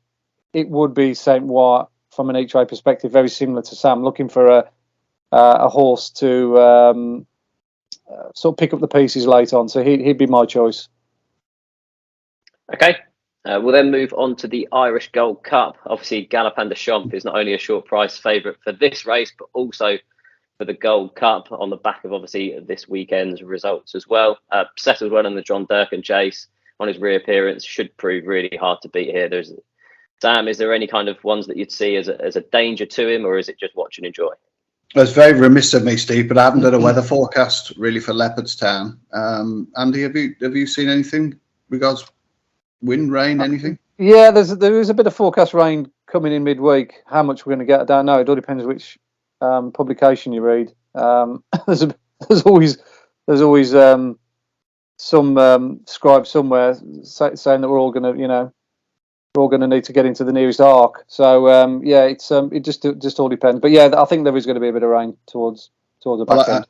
it would be St. Wat from an each way perspective, very similar to Sam, looking for a horse to sort of pick up the pieces late on. So he'd be my choice. Okay. We'll then move on to the Irish Gold Cup. Obviously, Galopin de Champs is not only a short price favourite for this race, but also for the Gold Cup on the back of obviously this weekend's results as well. Settled well in the John Durkan chase on his reappearance, should prove really hard to beat here. Sam, is there any kind of ones that you'd see as a danger to him, or is it just watch and enjoy? It's very remiss of me, Steve, but I haven't done a weather forecast really for Leopardstown. Andy, have you seen anything regards wind, rain, anything? Yeah, there is a bit of forecast rain coming in midweek. How much we're going to get, I don't know. It all depends which publication you read. There's always some scribe somewhere saying that we're all going to need to get into the nearest arc. So it just all depends. But yeah, I think there is going to be a bit of rain towards the back end.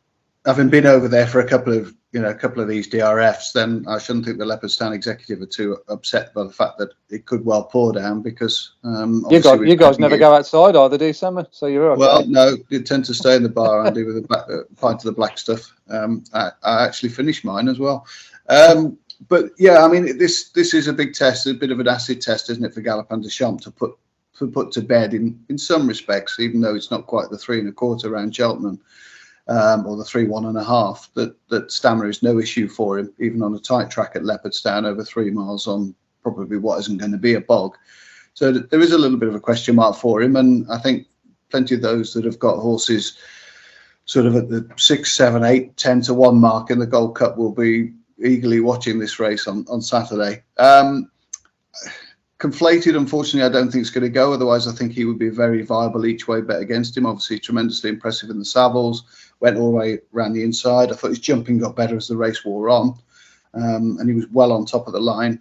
Having been over there for a couple of these DRFs, then I shouldn't think the Leopardstown executive are too upset by the fact that it could well pour down, because you guys never go outside either, do you, Summer? So you're okay. Well, no, you tend to stay in the bar, Andy, with a pint of the black stuff. I actually finished mine as well. But yeah, I mean, this is a big test, a bit of an acid test, isn't it, for Galopin Des Champs to put to bed in some respects, even though it's not quite the 3 1/4 around Cheltenham, or the 3 1.5. That stamina is no issue for him, even on a tight track at Leopardstown over 3 miles on probably what isn't going to be a bog. So there is a little bit of a question mark for him, and I think plenty of those that have got horses sort of at the 6, 7, 8, 10 to 1 mark in the Gold Cup will be eagerly watching this race on Saturday. Conflated, unfortunately, I don't think it's going to go. Otherwise, I think he would be a very viable each way bet against him. Obviously, tremendously impressive in the Savills, went all the way around the inside. I thought his jumping got better as the race wore on, and he was well on top of the line.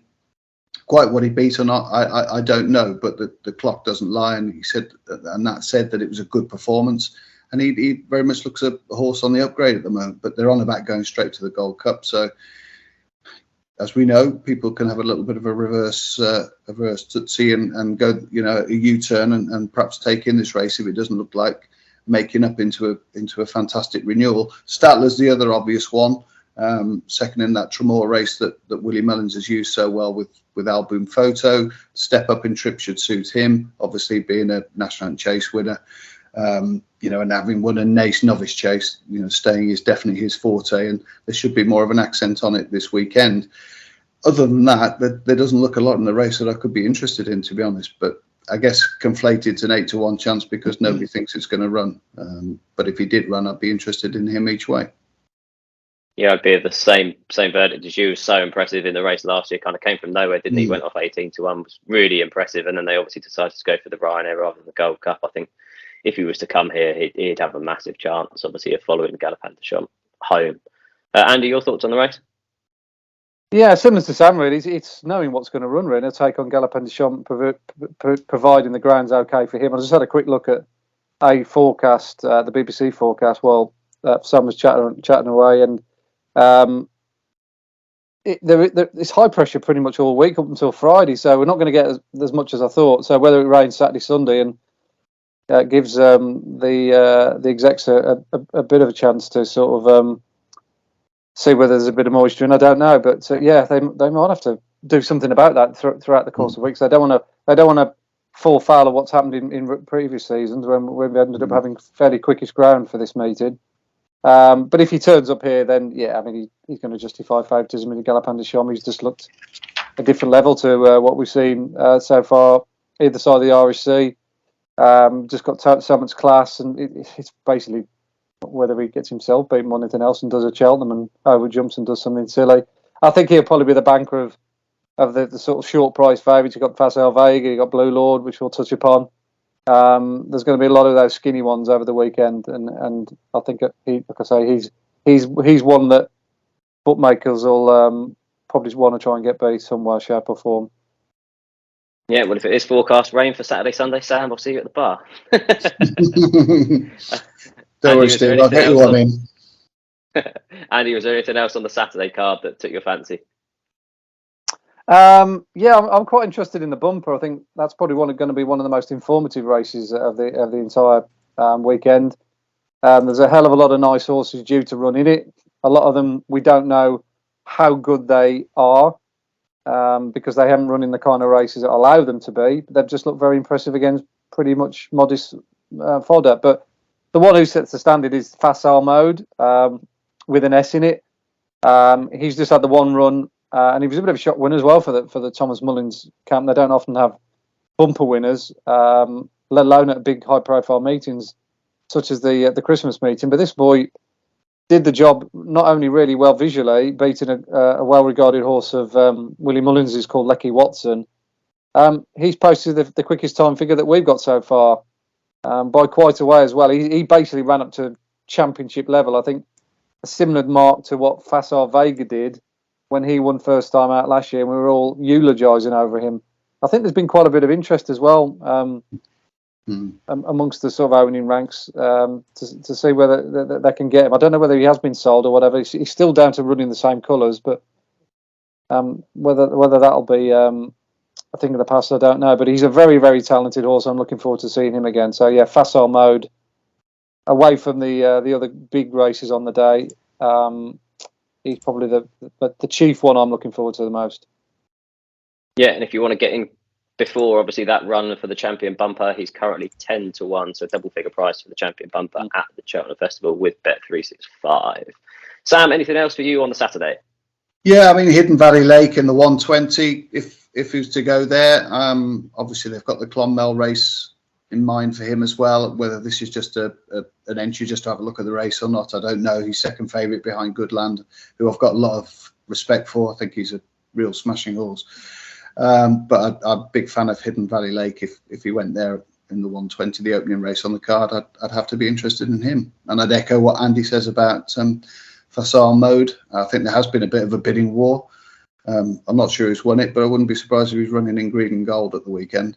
Quite what he beat or not, I don't know, but the clock doesn't lie, and he said, and that said that it was a good performance, and he very much looks a horse on the upgrade at the moment. But they're on about going straight to the Gold Cup, so as we know, people can have a little bit of a reverse tootsie and go, a U-turn and perhaps take in this race if it doesn't look like making up into a fantastic renewal. Statler's the other obvious one, second in that Tremor race that Willie Mullins has used so well with Album Photo. Step up in trip should suit him, obviously being a National Chase winner. And having won a Nace Novice Chase, staying is definitely his forte, and there should be more of an accent on it this weekend. Other than that, there doesn't look a lot in the race that I could be interested in, to be honest. But I guess Conflated's an 8 to 1 chance because nobody thinks it's going to run. But if he did run, I'd be interested in him each way. Yeah, I'd be of the same verdict as you. He was so impressive in the race last year. Kind of came from nowhere, didn't he? Went off 18 to 1, was really impressive, and then they obviously decided to go for the Ryanair rather than the Gold Cup. I think if he was to come here, he'd have a massive chance, obviously, of following Galopin Des Champs home. Andy, your thoughts on the race? Yeah, similar to Sam, really. It's knowing what's going to run, really. A take on Galopin Des Champs, providing the ground's okay for him. I just had a quick look at a forecast, the BBC forecast, while Sam was chatting away, and it's high pressure pretty much all week up until Friday, so we're not going to get as much as I thought. So whether it rains Saturday, Sunday, and gives the execs a bit of a chance to sort of see whether there's a bit of moisture, and I don't know, but they might have to do something about that throughout the course of weeks. They don't want to fall foul of what's happened in previous seasons when we ended up having fairly quickish ground for this meeting. But if he turns up here, then he's going to justify favouritism in the Galopin Des Champs. He's just looked a different level to what we've seen so far either side of the Irish Sea. Just got so much class, and it's basically whether he gets himself beaten more than anything else and does a Cheltenham and over jumps and does something silly. I think he'll probably be the banker of the sort of short price favourites. You've got Facile Vega, you've got Blue Lord, which we'll touch upon. There's going to be a lot of those skinny ones over the weekend, and I think like I say, he's one that bookmakers will probably want to try and get beat somewhere, shape or form. Yeah, well, if it is forecast rain for Saturday, Sunday, Sam, I'll see you at the bar. Don't worry, Steve, I'll get you one in. Andy, was there anything else on the Saturday card that took your fancy? I'm quite interested in the bumper. I think that's probably going to be one of the most informative races of the entire weekend. There's a hell of a lot of nice horses due to run in it. A lot of them we don't know how good they are because they haven't run in the kind of races that allow them to be. But they've just looked very impressive against pretty much modest fodder. But the one who sets the standard is Facile Mode with an S in it. He's just had the one run. And he was a bit of a shock winner as well for the Thomas Mullins camp. They don't often have bumper winners, let alone at big high-profile meetings such as the Christmas meeting. But this boy did the job not only really well visually, beating a well-regarded horse of Willie Mullins, who's called Lecky Watson. He's posted the quickest time figure that we've got so far by quite a way as well. He basically ran up to championship level. I think a similar mark to what Facile Vega did when he won first time out last year, and we were all eulogising over him. I think there's been quite a bit of interest as well amongst the sort of owning ranks to see whether they can get him. I don't know whether he has been sold or whatever. He's still down to running the same colours, but whether that'll be a thing of the past, I don't know. But he's a very, very talented horse. I'm looking forward to seeing him again. So yeah, Facile Mode away from the other big races on the day. he's probably the chief one I'm looking forward to the most. Yeah, and if you want to get in before, obviously, that run for the champion bumper, he's currently 10-1, so double figure price for the champion bumper at the Cheltenham Festival with Bet365. Sam, anything else for you on the Saturday? Yeah, I mean, Hidden Valley Lake in the 120, if he was to go there, obviously they've got the Clonmel race in mind for him as well. Whether this is just an entry just to have a look at the race or not, I don't know. He's second favourite behind Goodland, who I've got a lot of respect for. I think he's a real smashing horse. But I'm a big fan of Hidden Valley Lake. If he went there in the 120, the opening race on the card, I'd have to be interested in him. And I'd echo what Andy says about Facile Mode. I think there has been a bit of a bidding war. I'm not sure who's won it, but I wouldn't be surprised if he's running in green and gold at the weekend.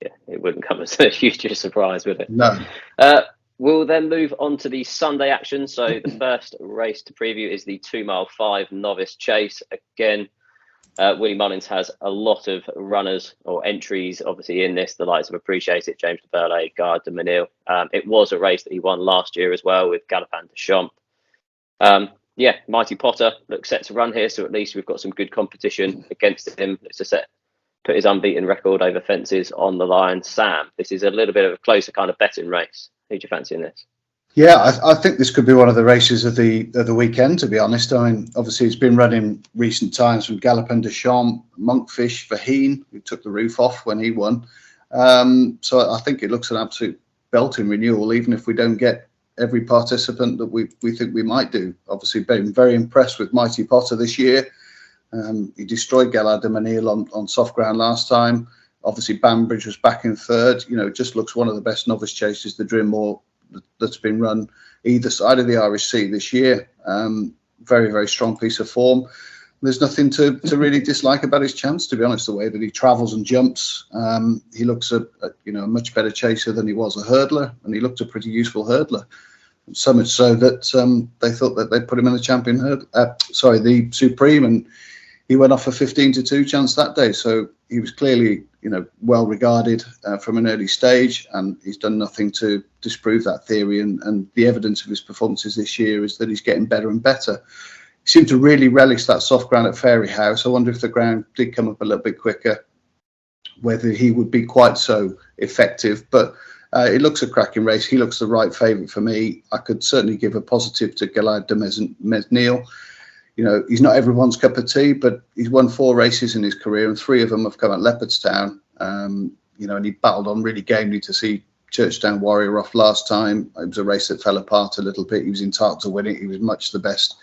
Yeah, it wouldn't come as a huge surprise, would it? No. We'll then move on to the Sunday action. So the first race to preview is the 2 mile 5 novice chase. Again, Willie Mullins has a lot of runners or entries, obviously, in this. The likes of Appreciate It, James de Burley, Gard de Menil. It was a race that he won last year as well with Galopin de Champs. Yeah, Mighty Potter looks set to run here, so at least we've got some good competition against him. It's a put his unbeaten record over fences on the line. Sam, this is a little bit of a closer kind of betting race. Who do you fancy in this? Yeah, I think this could be one of the races of the weekend, to be honest. I mean, obviously, it's been run in recent times from Galopin de Champs, Monkfish, Vaheen, who took the roof off when he won. So I think it looks an absolute belting renewal, even if we don't get every participant that we think we might do. Obviously, been very impressed with Mighty Potter this year. He destroyed Gallard de Menil on soft ground last time. Obviously, Banbridge was back in third. You know, it just looks one of the best novice chases, the Drinmore, that's been run either side of the Irish Sea this year. Very, very strong piece of form. There's nothing to really dislike about his chance, to be honest, the way that he travels and jumps. He looks a much better chaser than he was a hurdler, and he looked a pretty useful hurdler. So much so that they thought that they'd put him in the champion the Supreme, and he went off a 15-2 chance that day. So he was clearly, well regarded from an early stage, and he's done nothing to disprove that theory. And the evidence of his performances this year is that he's getting better and better. He seemed to really relish that soft ground at Fairy House. I wonder if the ground did come up a little bit quicker, whether he would be quite so effective. But it looks a cracking race. He looks the right favourite for me. I could certainly give a positive to Gallard de Menil. He's not everyone's cup of tea, but he's won 4 races in his career, and 3 of them have come at Leopardstown. And he battled on really gamely to see Churchtown Warrior off last time. It was a race that fell apart a little bit. He was entitled to win it. He was much the best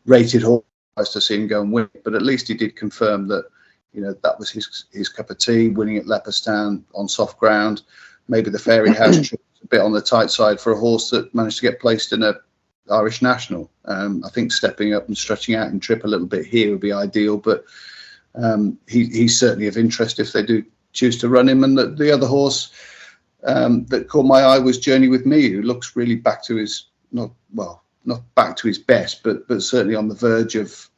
rated horse to see him go and win it. But at least he did confirm that, that was his cup of tea, winning at Leopardstown on soft ground. Maybe the Fairy House trip was a bit on the tight side for a horse that managed to get placed in a Irish National. I think stepping up and stretching out and trip a little bit here would be ideal, but he's certainly of interest if they do choose to run him. And the other horse that caught my eye was Journey With Me, who looks really back to his not back to his best, but certainly on the verge of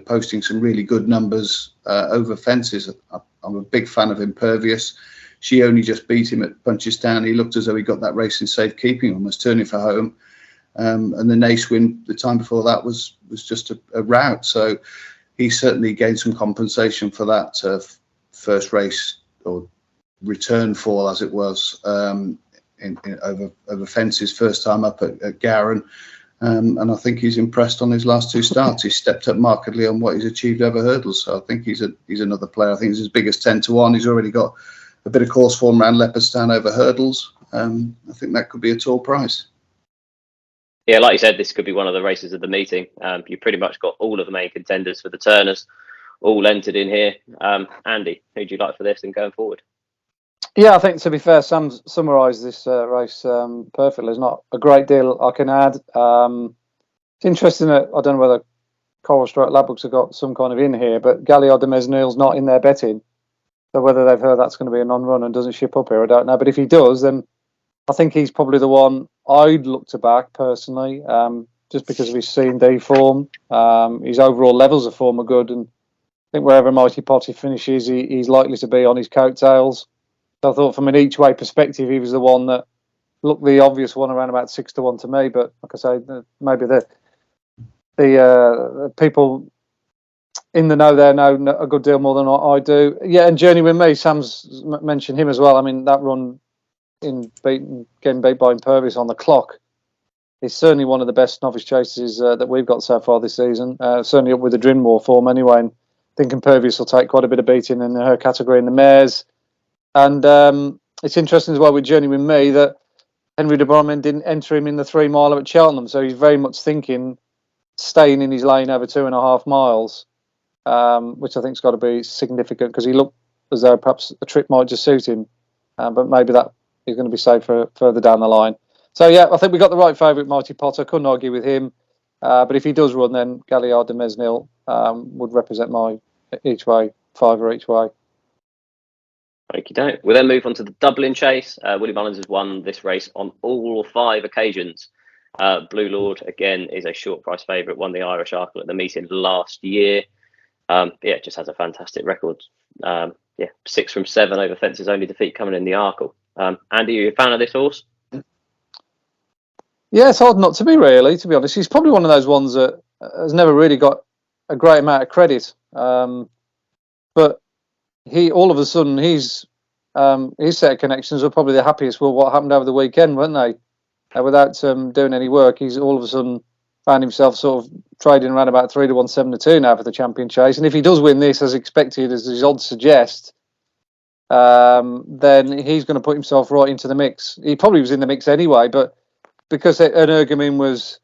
posting some really good numbers over fences. I'm a big fan of Impervious. She only just beat him at Punchestown. He looked as though he got that race in safekeeping, almost turning for home. And the Nace win the time before that was just a rout. So he certainly gained some compensation for that first race or return fall, as it was, over fences first time up at Gowran. And I think he's impressed on his last 2 starts. He's stepped up markedly on what he's achieved over hurdles. So I think he's another player. I think he's as big as 10-1. He's already got a bit of course form around Leopardstown over hurdles. I think that could be a tall price. Yeah, like you said, this could be one of the races of the meeting. You pretty much got all of the main contenders for the Turners all entered in here. Andy, who do you like for this and going forward? Yeah, I think, to be fair, Sam summarised this race perfectly. There's not a great deal I can add. It's interesting that I don't know whether Coral Stroke Laddbooks have got some kind of in here, but Gallard de Menil's not in their betting. So whether they've heard that's going to be a non-run and doesn't ship up here, I don't know. But if he does, then I think he's probably the one I'd look to back personally, just because of his C&D form. His overall levels of form are good, and I think wherever Mighty Potter finishes, he's likely to be on his coattails. So I thought from an each-way perspective, he was the one that looked the obvious one, around about 6-1 to me. But like I say, maybe the people in the know there know a good deal more than I do. Yeah, and Journey with Me, Sam's mentioned him as well. I mean, that run in getting beat by Impervious on the clock is certainly one of the best novice chases that we've got so far this season. Certainly up with the Drinmore form anyway. And I think Impervious will take quite a bit of beating in her category in the mares. And it's interesting as well with Journey with Me that Henry de Brommen didn't enter him in the 3 miler at Cheltenham. So he's very much thinking staying in his lane over 2.5 miles, which I think's got to be significant because he looked as though perhaps a trip might just suit him. But maybe that is going to be safe for further down the line. So, yeah, I think we got the right favourite, Mighty Potter. Couldn't argue with him. But if he does run, then Galliard de Mesnil would represent my each way, 5 each way. Okie doke. We'll then move on to the Dublin Chase. Willie Mullins has won this race on all 5 occasions. Blue Lord, again, is a short price favourite, won the Irish Arkle at the meeting last year. Just has a fantastic record. 6 from 7 over fences, only defeat coming in the Arkle. Andy, are you a fan of this horse? Yeah, it's hard not to be, really, to be honest. He's probably one of those ones that has never really got a great amount of credit. But all of a sudden, his set of connections were probably the happiest with what happened over the weekend, weren't they? Without doing any work, he's all of a sudden found himself sort of trading around about 3 to 1, 7 to 2 now for the champion chase. And if he does win this, as expected, as his odds suggest, then he's going to put himself right into the mix. He probably was in the mix anyway, but because Energumin was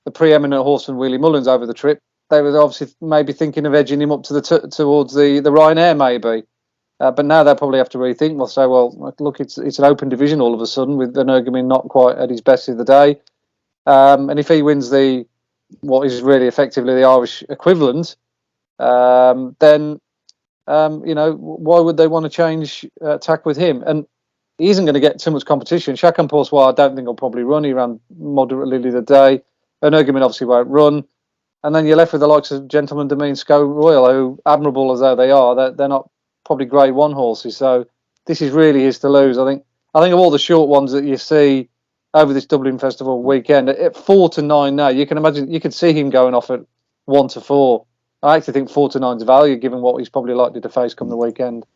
the preeminent horseman Willie Mullins over the trip, they were obviously maybe thinking of edging him up to towards the Ryanair maybe. But now they'll probably have to rethink. They'll say, well, look, it's an open division all of a sudden with Energumin not quite at his best of the day. And if he wins what is really effectively the Irish equivalent, then why would they want to change tack with him? And he isn't going to get too much competition. Chacun pour soi, I don't think he'll probably run. He ran moderately the day. Energumin obviously won't run. And then you're left with the likes of Gentleman Domain, Sco Royal, who, admirable as though they are, they're not probably Grade 1 horses. So this is really his to lose. I think of all the short ones that you see over this Dublin Festival weekend, at 4 to 9 now, you can imagine, you could see him going off at 1 to 4. I actually think 4 to 9 is value, given what he's probably likely to face come the weekend.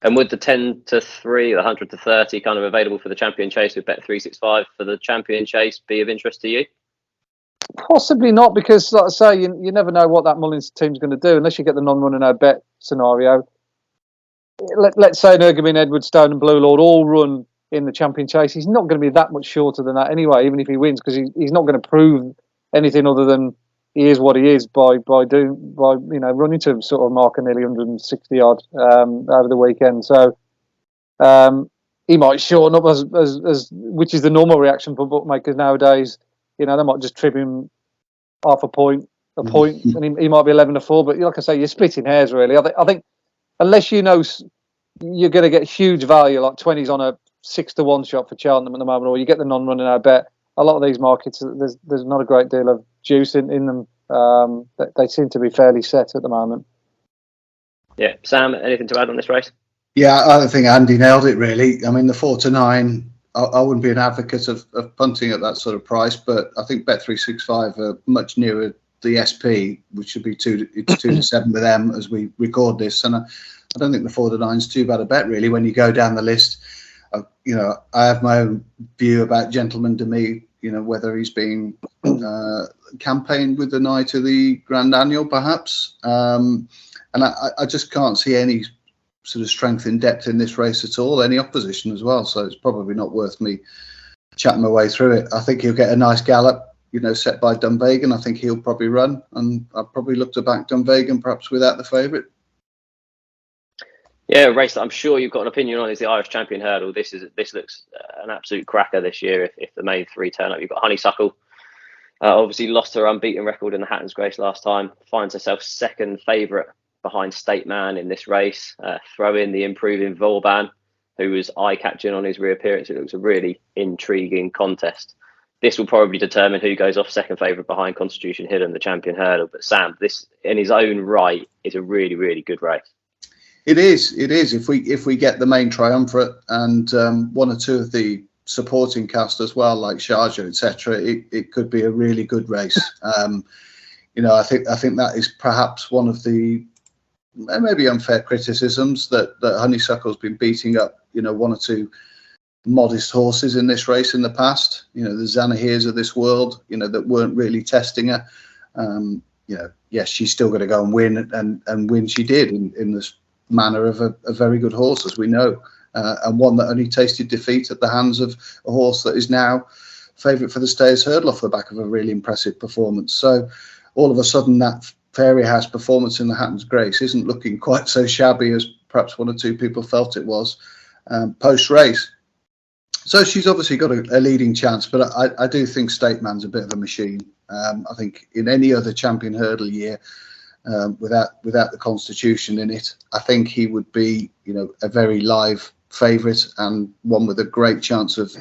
And would the 10 to 3, the 100 to 30 kind of available for the champion chase with Bet365 for the champion chase be of interest to you? Possibly not, because, like I say, you never know what that Mullins team's going to do unless you get the non-runner no bet scenario. Let's say Energumin, Edwardstone and Blue Lord all run in the champion chase. He's not going to be that much shorter than that anyway, even if he wins, because he's not going to prove anything other than he is what he is by running to sort of mark a nearly 160 odd over the weekend. So he might shorten up as which is the normal reaction for bookmakers nowadays. They might just trip him half a point, and he might be 11 to 4. But like I say, you're splitting hairs really. I think unless you know you're going to get huge value, like 20s on a 6 to 1 shot for Cheltenham at the moment, or you get the non-running out bet. A lot of these markets, there's not a great deal of juice in them. They seem to be fairly set at the moment. Yeah, Sam, anything to add on this race? Yeah, I think Andy nailed it really. I mean, the 4 to 9, I wouldn't be an advocate of punting at that sort of price, but I think Bet365 are much nearer the SP, which should be 2 to 7 with them as we record this. And I don't think the 4 to 9 is too bad a bet really when you go down the list. I have my own view about Gentleman Demi, whether he's being campaigned with an eye to the Grand Annual, perhaps. And I just can't see any sort of strength in depth in this race at all, any opposition as well. So it's probably not worth me chatting my way through it. I think he'll get a nice gallop, set by Dunvegan. I think he'll probably run, and I'll probably look to back Dunvegan perhaps without the favourite. Yeah, a race that I'm sure you've got an opinion on is the Irish Champion Hurdle. This looks an absolute cracker this year if the main 3 turn up. You've got Honeysuckle, obviously lost her unbeaten record in the Hatton's Grace last time, finds herself second favourite behind State Man in this race. Throw in the improving Vauban, who was eye-catching on his reappearance. It looks a really intriguing contest. This will probably determine who goes off second favourite behind Constitution Hill and the Champion Hurdle. But Sam, this in his own right is a really, really good race. It is. If we get the main triumvirate and 1 or 2 of the supporting cast as well, like Sharjah, etc., it could be a really good race. I think that is perhaps one of the maybe unfair criticisms that Honeysuckle's been beating up, one or two modest horses in this race in the past. The Zanahirs of this world, that weren't really testing her. Yes, she's still going to go and win, and win she did in this manner of a very good horse, as we know, and one that only tasted defeat at the hands of a horse that is now favourite for the Stayers Hurdle off the back of a really impressive performance. So all of a sudden that Fairy House performance in the Hatton's Grace isn't looking quite so shabby as perhaps one or two people felt it was post-race. So she's obviously got a leading chance, but I do think State Man's a bit of a machine. I think in any other champion hurdle year, without the Constitution in it, I think he would be, a very live favourite and one with a great chance of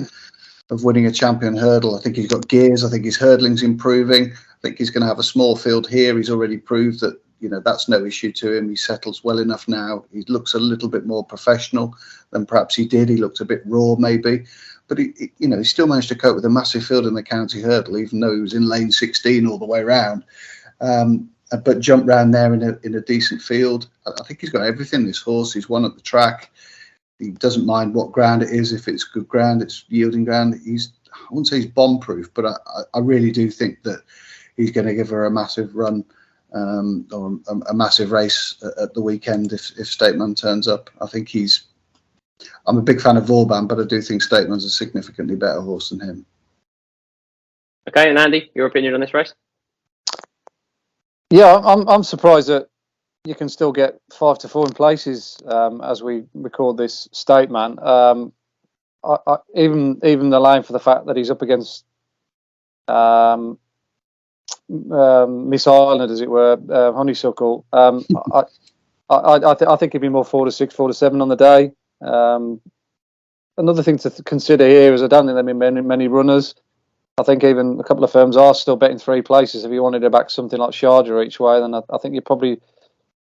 winning a champion hurdle. I think he's got gears. I think his hurdling's improving. I think he's going to have a small field here. He's already proved that, that's no issue to him. He settles well enough now. He looks a little bit more professional than perhaps he did. He looked a bit raw maybe, but he still managed to cope with a massive field in the county hurdle, even though he was in lane 16 all the way around. But jumped round there in a decent field. I think he's got everything, this horse. He's won at the track. He doesn't mind what ground it is. If it's good ground, it's yielding ground. I wouldn't say he's bomb-proof, but I really do think that he's going to give her a massive run or a massive race at the weekend if Stateman turns up. I'm a big fan of Vauban, but I do think Stateman's a significantly better horse than him. Okay, and Andy, your opinion on this race? Yeah, I'm surprised that you can still get 5-4 in places as we record this Stateman. Even the line for the fact that he's up against Miss Ireland, as it were, Honeysuckle. I think he'd be more 4-6, 4-7 on the day. Another thing to consider here is I don't think there have been many runners. I think even a couple of firms are still betting 3 places. If you wanted to back something like Sharjah each way, then I think you're probably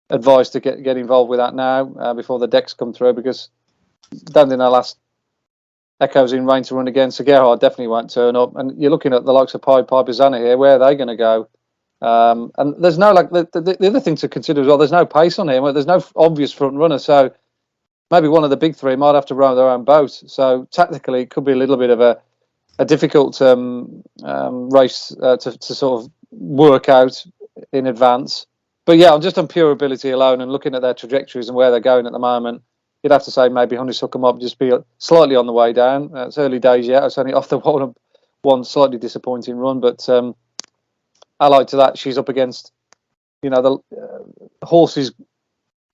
advised to get involved with that now before the decks come through, because I don't think our last Echoes in rain to run again. So Gerhard definitely won't turn up. And you're looking at the likes of Pied Piper Zana here. Where are they going to go? And there's no, like, the other thing to consider as well, there's no pace on him. There's no obvious front runner. So maybe one of the big three might have to row their own boat. So tactically, it could be a little bit of a difficult race to sort of work out in advance. But yeah, just on pure ability alone and looking at their trajectories and where they're going at the moment, you'd have to say maybe Honeysuckle might just be slightly on the way down. It's early days yet. It's only off the one slightly disappointing run. But allied to that, she's up against, the horses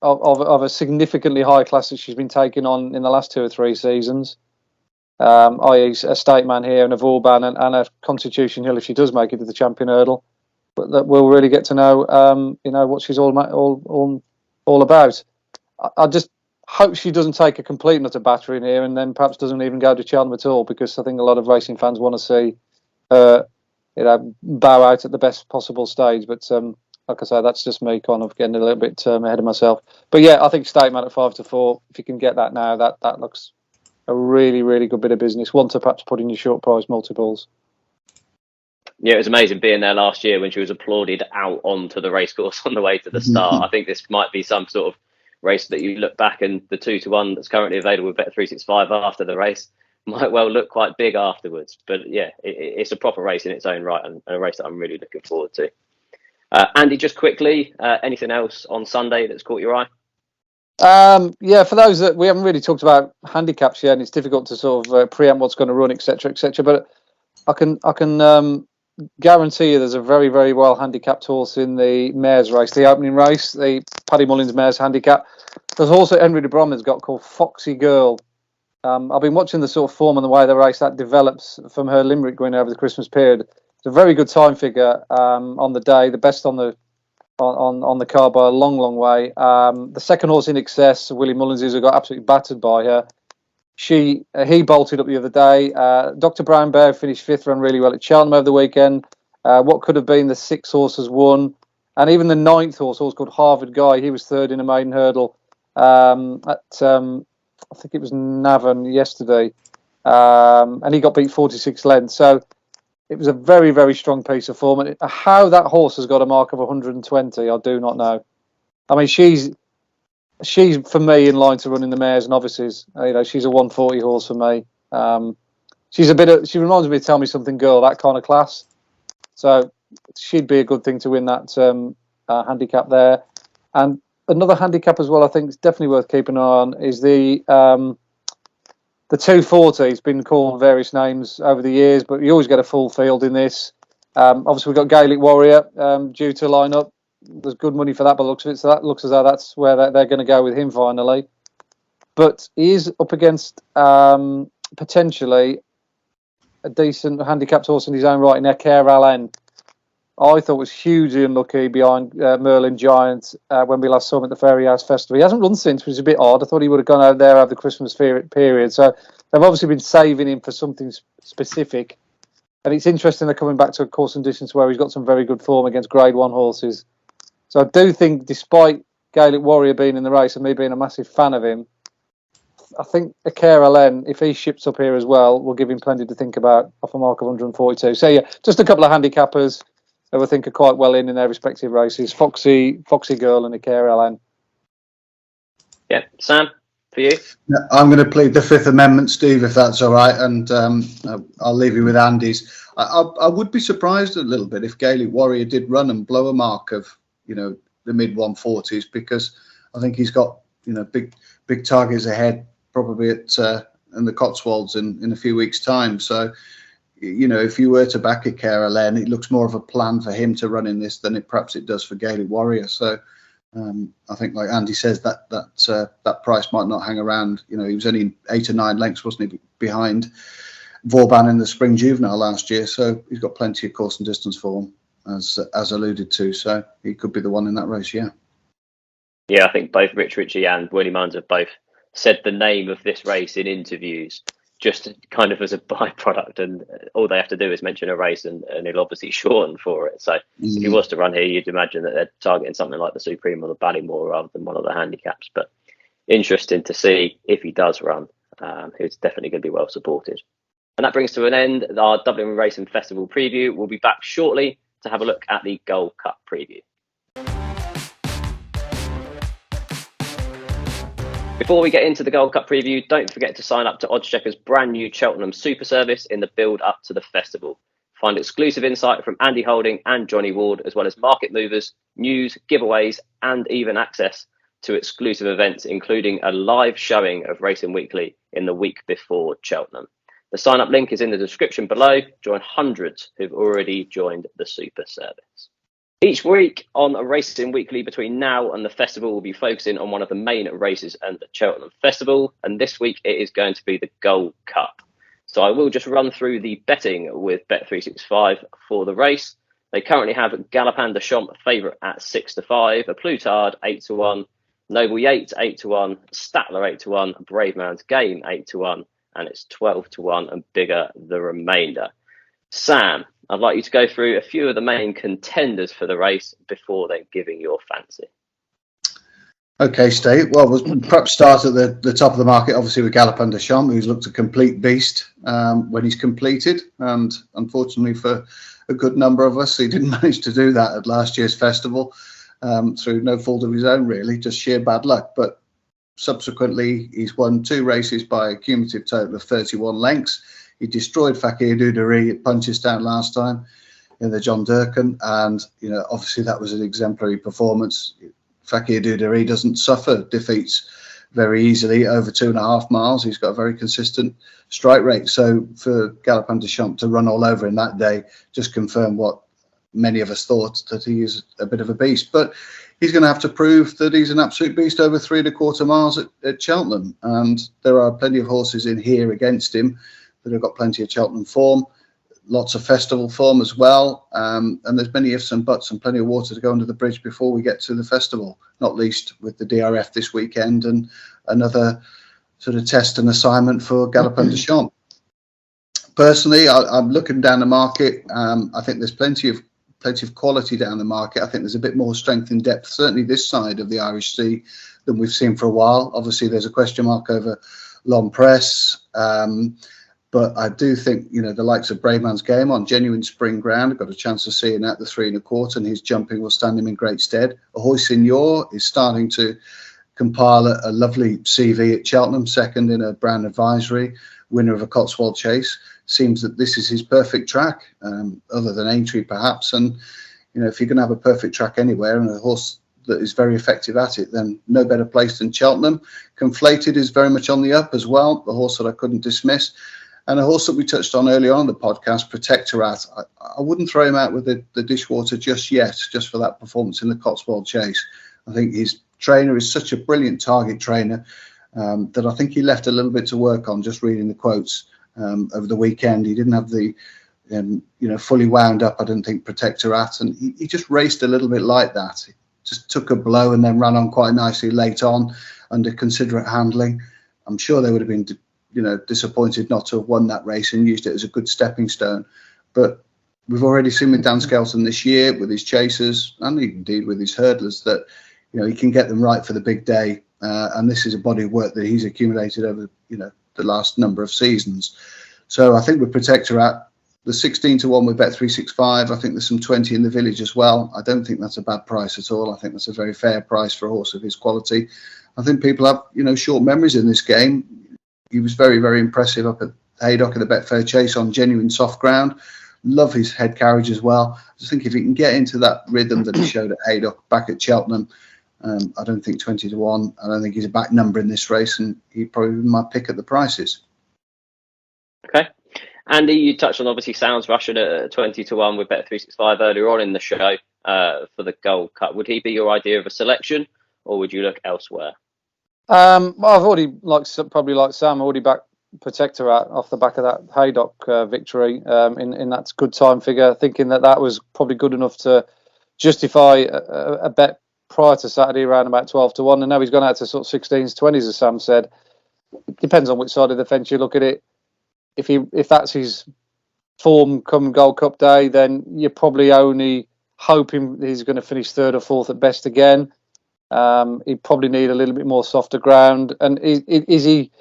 of a significantly high class that she's been taking on in the last 2 or 3 seasons. I.e. a State Man here and a Vauban and a Constitution Hill if she does make it to the champion hurdle. But that we'll really get to know, what she's all about. I just hope she doesn't take a complete and utter battering here, and then perhaps doesn't even go to Cheltenham at all, because I think a lot of racing fans want to see her, bow out at the best possible stage. But like I say, that's just me kind of getting a little bit ahead of myself. But yeah, I think Statement at 5-4. If you can get that now, that looks a really, really good bit of business. One to perhaps put in your short price multiples. Yeah, it was amazing being there last year when she was applauded out onto the racecourse on the way to the start. I think this might be some sort of race that you look back and the 2-1 that's currently available with Bet365 after the race might well look quite big afterwards. But yeah, it's a proper race in its own right, and a race that I'm really looking forward to. Andy, just quickly, anything else on Sunday that's caught your eye? Yeah, for those that we haven't really talked about handicaps yet, and it's difficult to sort of preempt what's going to run, etc., etc. But I can guarantee you there's a very, very well handicapped horse in the mares race, the opening race, the Paddy Mullins mares handicap. There's also Henry de Bromhead's got called Foxy Girl. I've been watching the sort of form and the way the race that develops from her Limerick win over the Christmas period. It's a very good time figure on the day, the best on the card by a long, long way. The second horse in excess, Willie Mullins, who got absolutely battered by her. He bolted up the other day. Dr. Brown Bear finished 5th, ran really well at Cheltenham over the weekend. What could have been the 6th horse has won. And even the 9th horse called Harvard Guy, he was 3rd in a maiden hurdle at, I think it was Navan yesterday. and he got beat 46 lengths. So it was a very, very strong piece of form. And how that horse has got a mark of 120, I do not know. I mean, she's for me in line to running the mares and novices. She's a 140 horse for me. She reminds me of Tell Me Something Girl, that kind of class. So she'd be a good thing to win that handicap there. And another handicap as well, I think is definitely worth keeping an eye on, is the 240. It's been called various names over the years, but you always get a full field in this. Obviously, we've got Gaelic Warrior due to line up. There's good money for that by the looks of it, so that looks as though that's where they're going to go with him finally. But he is up against potentially a decent handicapped horse in his own right in Eker Allen. I thought was hugely unlucky behind Merlin Giant when we last saw him at the Fairy House Festival. He hasn't run since, which is a bit odd. I thought he would have gone out there over the Christmas period. So they've obviously been saving him for something specific. And it's interesting they're coming back to a course and distance where he's got some very good form against Grade 1 horses. So I do think, despite Gaelic Warrior being in the race and me being a massive fan of him, I think Eker Allen, if he ships up here as well, will give him plenty to think about off a mark of 142. So yeah, just a couple of handicappers who I think are quite well in their respective races. Foxy Girl and Eker Allen. Yeah, Sam, for you? I'm going to plead the Fifth Amendment, Steve, if that's all right, and I'll leave you with Andy's. I would be surprised a little bit if Gaelic Warrior did run and blow a mark of, the mid 140s, because I think he's got, big targets ahead, probably at in the Cotswolds in a few weeks' time. So, if you were to back Eker Allen, it looks more of a plan for him to run in this than perhaps it does for Gaelic Warrior. So, I think, like Andy says, that price might not hang around. He was only 8 or 9 lengths, wasn't he, behind Vauban in the Spring Juvenile last year. So he's got plenty of course and distance for him, as alluded to. So he could be the one in that race, yeah. Yeah, I think both Rich Ritchie and Willie Muns have both said the name of this race in interviews, just kind of as a byproduct, and all they have to do is mention a race and he'll obviously shorten for it. So if he was to run here, you'd imagine that they're targeting something like the Supreme or the Ballymore rather than one of the handicaps. But interesting to see if he does run. He's definitely going to be well supported. And that brings to an end our Dublin Racing Festival preview. We'll be back shortly to have a look at the Gold Cup preview. Before we get into the Gold Cup preview, don't forget to sign up to Oddschecker's brand new Cheltenham Super Service in the build up to the festival. Find exclusive insight from Andy Holding and Johnny Ward, as well as market movers, news, giveaways, and even access to exclusive events, including a live showing of Racing Weekly in the week before Cheltenham. The sign up link is in the description below. Join hundreds who've already joined the Super Service. Each week on a Racing Weekly between now and the festival, we'll be focusing on one of the main races at the Cheltenham Festival. And this week it is going to be the Gold Cup. So I will just run through the betting with Bet365 for the race. They currently have Galopin de Champ favourite at 6-5, a Plutard 8-1, Noble Yates 8-1, Statler 8-1, Brave Man's Game 8-1, and it's 12-1 and bigger the remainder. Sam, I'd like you to go through a few of the main contenders for the race before then giving your fancy. Okay, Steve. Well, we'll perhaps start at the top of the market, obviously with Galopin de Champ, who's looked a complete beast when he's completed. And unfortunately for a good number of us, he didn't manage to do that at last year's festival through no fault of his own, really, just sheer bad luck. But subsequently, he's won 2 races by a cumulative total of 31 lengths. He destroyed Fakir Duderie at Punchestown last time in the John Durkan, and obviously that was an exemplary performance. Fakir Duderie doesn't suffer defeats very easily over 2.5 miles. He's got a very consistent strike rate. So for Galopin de Champ to run all over in that day just confirmed what many of us thought, that he is a bit of a beast. But he's going to have to prove that he's an absolute beast over 3.25 miles at Cheltenham, and there are plenty of horses in here against him that have got plenty of Cheltenham form, lots of festival form as well, and there's many ifs and buts and plenty of water to go under the bridge before we get to the festival, not least with the DRF this weekend and another sort of test and assignment for Galopin de Champ. Personally, I'm looking down the market. I think there's plenty of quality down the market. I think there's a bit more strength in depth, certainly this side of the Irish Sea, than we've seen for a while. Obviously, there's a question mark over L'Homme Presse. But I do think, the likes of Braveman's Game on genuine spring ground, I got a chance of seeing at the 3 1/4, and his jumping will stand him in great stead. Ahoy Signor is starting to compile a lovely CV at Cheltenham, second in a Brown Advisory, winner of a Cotswold Chase. Seems that this is his perfect track, other than Aintree perhaps. And, if you're going to have a perfect track anywhere and a horse that is very effective at it, then no better place than Cheltenham. Conflated is very much on the up as well, a horse that I couldn't dismiss. And a horse that we touched on earlier on in the podcast, Protectorat, I wouldn't throw him out with the dishwater just yet, just for that performance in the Cotswold Chase. I think his trainer is such a brilliant target trainer that I think he left a little bit to work on, just reading the quotes over the weekend. He didn't have the, fully wound up, I don't think, Protectorat. And he just raced a little bit like that. He just took a blow and then ran on quite nicely late on under considerate handling. I'm sure they would have been disappointed not to have won that race and used it as a good stepping stone. But we've already seen with Dan Skelton this year, with his chasers and indeed with his hurdlers, that he can get them right for the big day. And this is a body of work that he's accumulated over the last number of seasons. So I think with Protectorat, the 16 to 1 with Bet365, I think there's some 20 in the village as well. I don't think that's a bad price at all. I think that's a very fair price for a horse of his quality. I think people have short memories in this game. He was very, very impressive up at Haydock in the Betfair Chase on genuine soft ground. Love his head carriage as well. I just think if he can get into that rhythm that he showed at Haydock back at Cheltenham, I don't think 20 to 1. I don't think he's a back number in this race, and he'd probably be my pick at the prices. Okay. Andy, you touched on obviously Sounds Russian at 20 to 1 with Bet365 earlier on in the show for the Gold Cup. Would he be your idea of a selection, or would you look elsewhere? Well, I've already, probably like Sam, already backed Protectorat off the back of that Haydock victory in that good time figure, thinking that was probably good enough to justify a bet prior to Saturday around about 12 to 1. And now he's gone out to sort of 16s, 20s, as Sam said. It depends on which side of the fence you look at it. If that's his form come Gold Cup day, then you're probably only hoping he's going to finish third or fourth at best again. He'd probably need a little bit more softer ground. And is he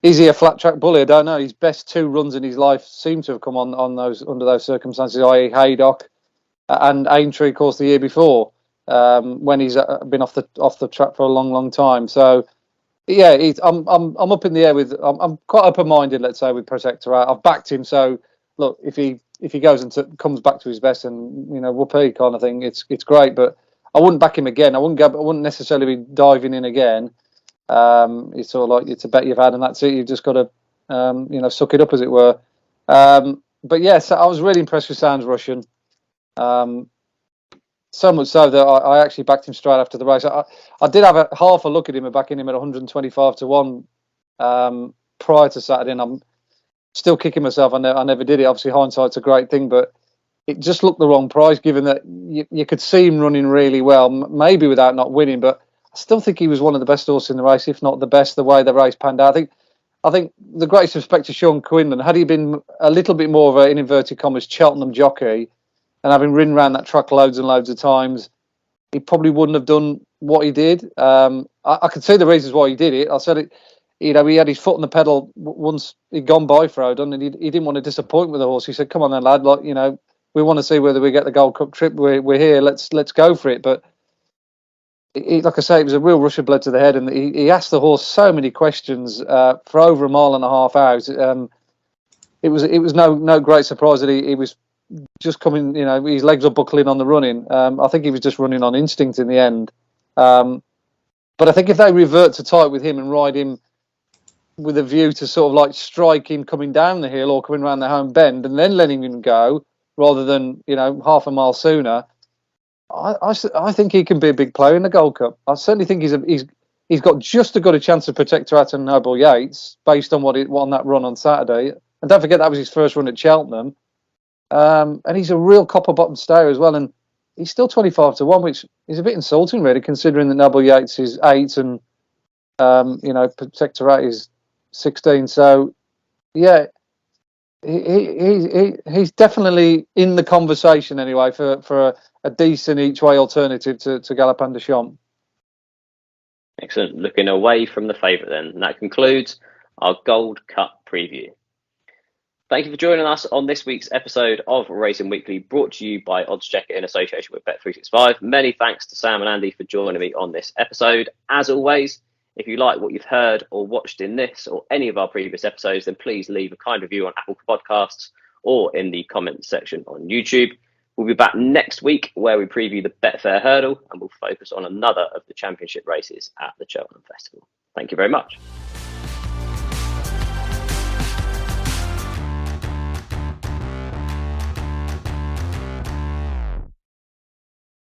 a flat track bully? I don't know. His best 2 runs in his life seem to have come on those under those circumstances, i.e. Haydock and Aintree, of course, the year before, when he's been off the track for a long, long time. So yeah, I'm up in the air with. I'm quite open-minded, let's say, with Protectorat. I've backed him. So look, if he goes and comes back to his best and whoopee kind of thing, it's great. But I wouldn't back him again. I wouldn't necessarily be diving in again. It's sort of like it's a bet you've had and that's it. You've just got to suck it up, as it were. But yes, I was really impressed with Sounds Russian. So much so that I actually backed him straight after the race. I did have half a look at him and backing him at 125 to 1 prior to Saturday, and I'm still kicking myself. I never did it. Obviously, hindsight's a great thing, but it just looked the wrong price, given that you could see him running really well, maybe without not winning. But I still think he was one of the best horses in the race, if not the best, the way the race panned out. I think the greatest respect to Sean Quinlan, had he been a little bit more of an, in inverted commas, Cheltenham jockey, and having ridden around that track loads and loads of times, he probably wouldn't have done what he did. I could see the reasons why he did it. I said it. He had his foot on the pedal once he'd gone by Frodon, and he didn't want to disappoint with the horse. He said, "Come on, then, lad. We want to see whether we get the Gold Cup trip. We're here. Let's go for it." But like I say, it was a real rush of blood to the head, and he asked the horse so many questions for over a mile and a half out. It was no great surprise that he was just coming. His legs were buckling on the running. I think he was just running on instinct in the end. But I think if they revert to tight with him and ride him with a view to sort of like strike him coming down the hill or coming around the home bend and then letting him go rather than half a mile sooner, I think he can be a big player in the Gold Cup. I certainly think he's got just as good a chance to Protectorat and Noble Yates based on what on that run on Saturday. And don't forget that was his first run at Cheltenham. And he's a real copper bottom stayer as well, and he's still 25 to 1, which is a bit insulting, really, considering that Noble Yates is 8 and Protectorat is 16. So yeah, he's definitely in the conversation anyway for a decent each way alternative to Galopin Des Champs. Excellent. Looking away from the favourite then, and that concludes our Gold Cup preview. Thank you for joining us on this week's episode of Racing Weekly, brought to you by oddschecker in association with Bet365. Many thanks to Sam and Andy for joining me on this episode. As always, if you like what you've heard or watched in this or any of our previous episodes, then please leave a kind review on Apple Podcasts or in the comments section on YouTube. We'll be back next week where we preview the Betfair Hurdle and we'll focus on another of the championship races at the Cheltenham Festival. Thank you very much.